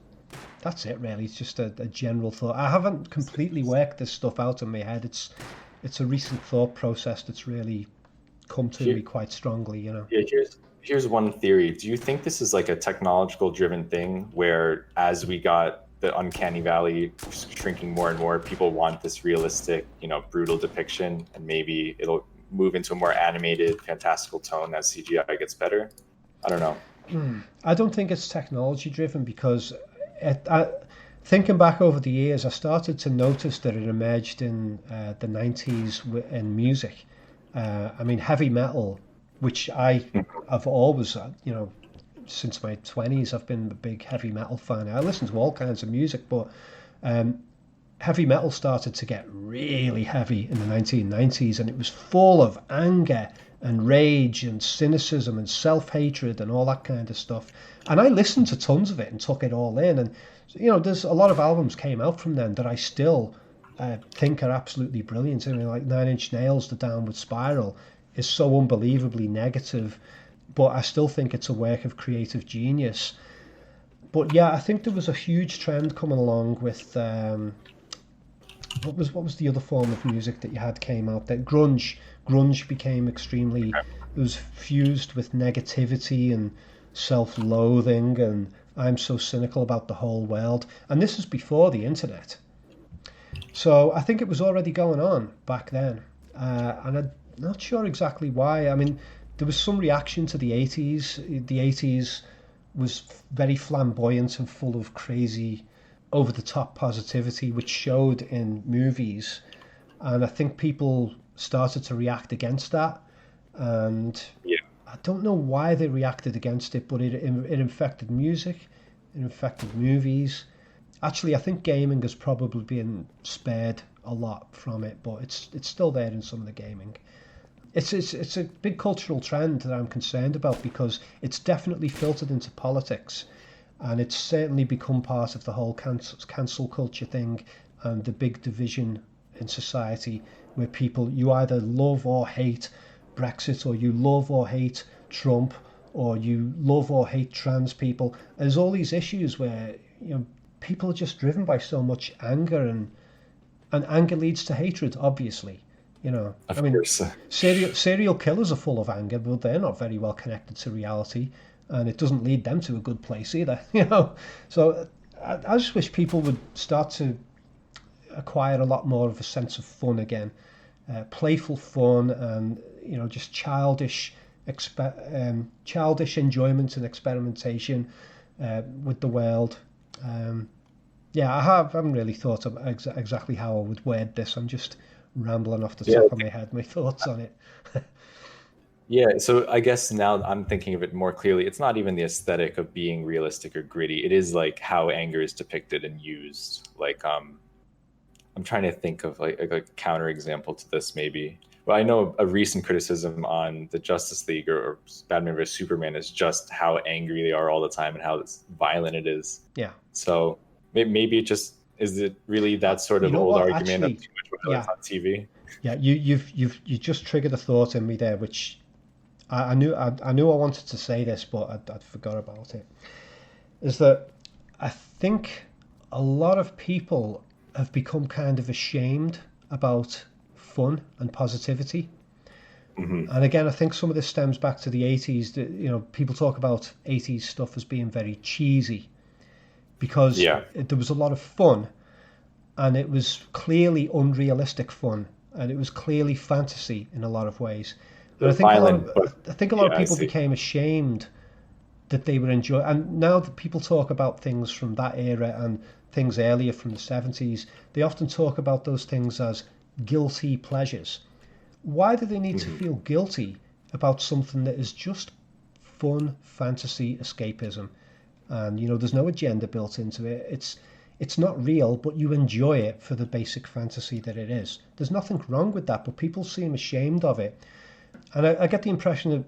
it really. It's just a general thought. I haven't completely worked this stuff out in my head. It's a recent thought process that's really come to me Here, quite strongly. yeah, here's one theory. Do you think this is like a technological driven thing where as we got the uncanny valley shrinking more and more, people want this realistic, brutal depiction, and maybe it'll move into a more animated, fantastical tone as CGI gets better? I don't know. I don't think it's technology driven because thinking back over the years, I started to notice that it emerged in the 90s in music. I mean, heavy metal, which I've always, since my 20s, I've been a big heavy metal fan. I listen to all kinds of music, but um, heavy metal started to get really heavy in the 1990s, and it was full of anger and rage and cynicism and self-hatred and all that kind of stuff. And I listened to tons of it and took it all in. And there's a lot of albums came out from then that I still think are absolutely brilliant. I mean, like Nine Inch Nails, The Downward Spiral is so unbelievably negative, but I still think it's a work of creative genius. But yeah, I think there was a huge trend coming along with what was the other form of music that you had came out that grunge became extremely, it was fused with negativity and self-loathing and I'm so cynical about the whole world, and this is before the internet. So I think it was already going on back then, and I'm not sure exactly why. I mean, there was some reaction to the 80s. The 80s was very flamboyant and full of crazy, over the top positivity, which showed in movies. And I think people started to react against that. And Yeah. I don't know why they reacted against it, but it infected music, it infected movies. Actually, I think gaming has probably been spared a lot from it, but it's still there in some of the gaming. it's a big cultural trend that I'm concerned about because it's definitely filtered into politics, and it's certainly become part of the whole cancel culture thing and the big division in society where people, you either love or hate Brexit, or you love or hate Trump, or you love or hate trans people. There's all these issues where people are just driven by so much anger, and anger leads to hatred, obviously. I Of mean, course. serial killers are full of anger, but they're not very well connected to reality, and it doesn't lead them to a good place either. So I just wish people would start to acquire a lot more of a sense of fun again, playful fun, and just childish enjoyment and experimentation with the world. Um, yeah, haven't really thought of exactly how I would word this. I'm just rambling off the Yeah. top of my head, my thoughts on it. Yeah, so I guess now I'm thinking of it more clearly. It's not even the aesthetic of being realistic or gritty. It is like how anger is depicted and used. Like I'm trying to think of like a counter example to this maybe. Well, I know a recent criticism on the Justice League or Batman vs Superman is just how angry they are all the time and how violent it is. Yeah. So maybe it just is it really that sort You of know old what? argument of Actually, too much violence yeah, on TV? yeah. You just triggered a thought in me there, which I knew I wanted to say this, but I'd forgot about it. Is that I think a lot of people have become kind of ashamed about fun and positivity. Hmm. And again, I think some of this stems back to the 80s. That, people talk about 80s stuff as being very cheesy because Yeah, there was a lot of fun, and it was clearly unrealistic fun, and it was clearly fantasy in a lot of ways. And violent, but I think a lot of yeah, I people see. became ashamed that they were enjoying. And now that people talk about things from that era and things earlier from the 70s, they often talk about those things as guilty pleasures. Why do they need to Hmm. feel guilty about something that is just fun fantasy escapism? And there's no agenda built into it. It's not real, but you enjoy it for the basic fantasy that it is. There's nothing wrong with that, but people seem ashamed of it. And I get the impression that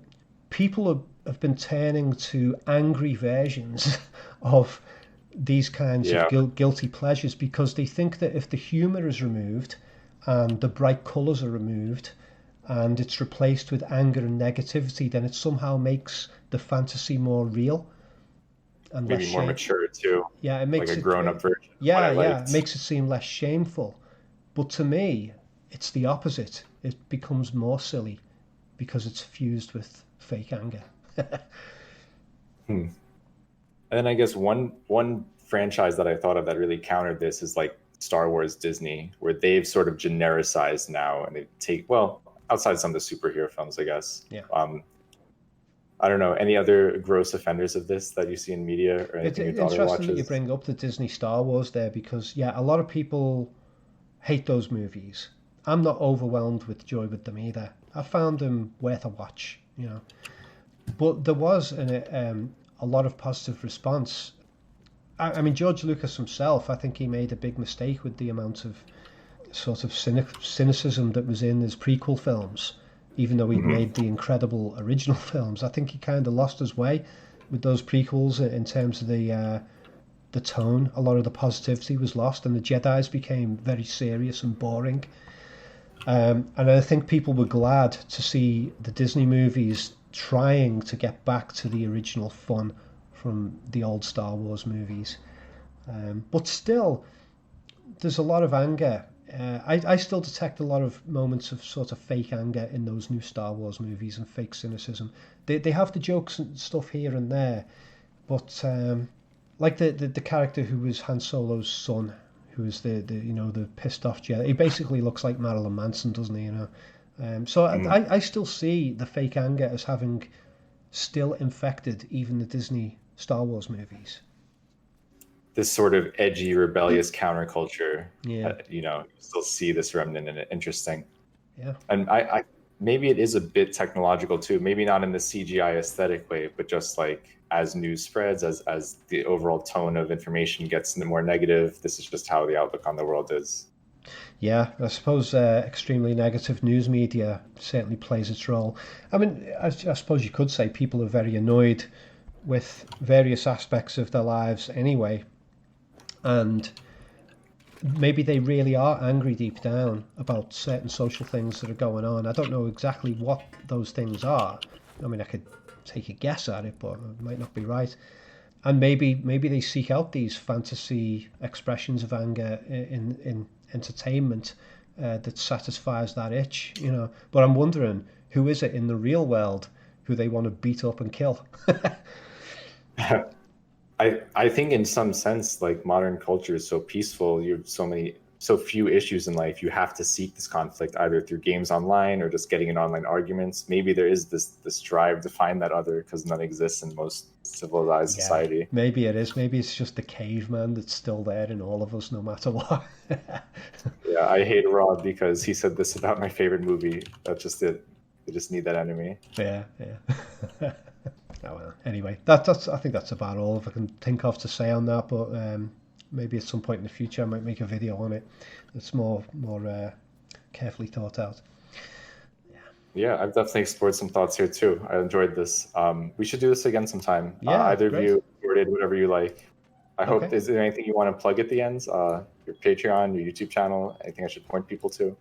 people have been turning to angry versions of these kinds of Yeah. guilty pleasures because they think that if the humor is removed and the bright colors are removed and it's replaced with anger and negativity, then it somehow makes the fantasy more real and less Maybe more shame. mature too, Yeah, it like makes a it. grown-up version of what I Yeah, it liked. makes it seem less shameful. But to me, it's the opposite. It becomes more silly because it's fused with fake anger. Hmm. And then I guess one franchise that I thought of that really countered this is like Star Wars Disney, where they've sort of genericized now and they take well outside some of the superhero films, I guess. Yeah. I don't know any other gross offenders of this that you see in media or It's anything your daughter interesting that you watches. bring up the Disney Star Wars there because, yeah, a lot of people hate those movies. I'm not overwhelmed with joy with them either. I found them worth a watch. But there was a lot of positive response. I mean, George Lucas himself, I think he made a big mistake with the amount of sort of cynicism that was in his prequel films, even though he'd Hmm. made the incredible original films. I think he kind of lost his way with those prequels in terms of the tone. A lot of the positivity was lost, and the Jedi's became very serious and boring. And I think people were glad to see the Disney movies trying to get back to the original fun from the old Star Wars movies. But still, there's a lot of anger. I still detect a lot of moments of sort of fake anger in those new Star Wars movies and fake cynicism. They have the jokes and stuff here and there, but like the character who was Han Solo's son, who is the pissed off Jedi. He basically looks like Marilyn Manson, doesn't he? So Hmm. I still see the fake anger as having still infected even the Disney Star Wars movies. This sort of edgy, rebellious counterculture, Yeah, you still see this remnant in it. Interesting. yeah. And I maybe it is a bit technological too. Maybe not in the CGI aesthetic way, but just like as news spreads, as the overall tone of information gets more negative, this is just how the outlook on the world is. Yeah, I suppose extremely negative news media certainly plays its role. I mean, I suppose you could say people are very annoyed with various aspects of their lives anyway, and maybe they really are angry deep down about certain social things that are going on. I don't know exactly what those things are. I mean, I could take a guess at it, but it might not be right. And maybe they seek out these fantasy expressions of anger in entertainment that satisfies that itch, you know. But I'm wondering, who is it in the real world who they want to beat up and kill? I think in some sense, like modern culture is so peaceful. You have so few issues in life. You have to seek this conflict either through games online or just getting in online arguments. Maybe there is this drive to find that other because none exists in most civilized Yeah, society. maybe it is. Maybe it's just the caveman that's still there in all of us, no matter what. Yeah, I hate Rob because he said this about my favorite movie. That's just it. They just need that enemy. Yeah, yeah. Oh well. Anyway, that's I think that's about all I can think of to say on that. But maybe at some point in the future, I might make a video on it that's more carefully thought out. Yeah, I've definitely explored some thoughts here too. I enjoyed this. We should do this again sometime. Yeah, Either of great. you recorded whatever you like. I hope. Okay. Is there anything you want to plug at the end? Your Patreon, your YouTube channel, anything I should point people to?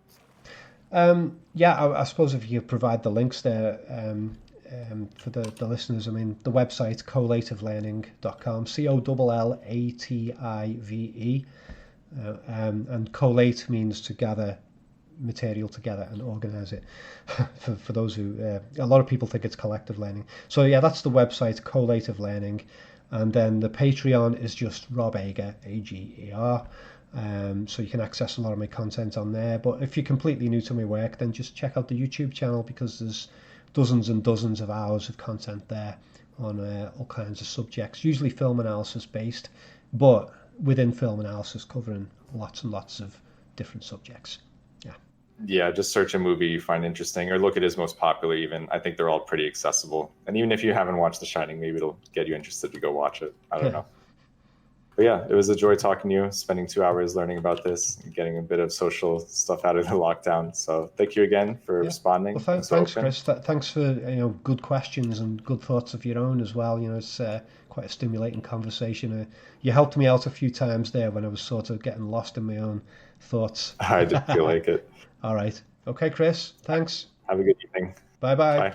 Yeah, I suppose if you provide the links there for the listeners, I mean, the website collativelearning.com, COLLATIVE, and collate means to gather material together and organize it. For those who, a lot of people think it's collective learning. So yeah, that's the website, Collative Learning. And then the Patreon is just Rob Ager, AGER. So you can access a lot of my content on there. But if you're completely new to my work, then just check out the YouTube channel because there's dozens and dozens of hours of content there on all kinds of subjects, usually film analysis based, but within film analysis covering lots and lots of different subjects. Yeah. Yeah, just search a movie you find interesting or look at his most popular even. I think they're all pretty accessible. And even if you haven't watched The Shining, maybe it'll get you interested to go watch it. I don't know. But yeah, it was a joy talking to you, spending 2 hours learning about this and getting a bit of social stuff out of the lockdown. So thank you again for Yeah. responding. Well, So thanks, open. Chris. Thanks for good questions and good thoughts of your own as well. You know, it's quite a stimulating conversation. You helped me out a few times there when I was sort of getting lost in my own thoughts. I did feel like it. All right. Okay, Chris. Thanks. Have a good evening. Bye bye. Bye.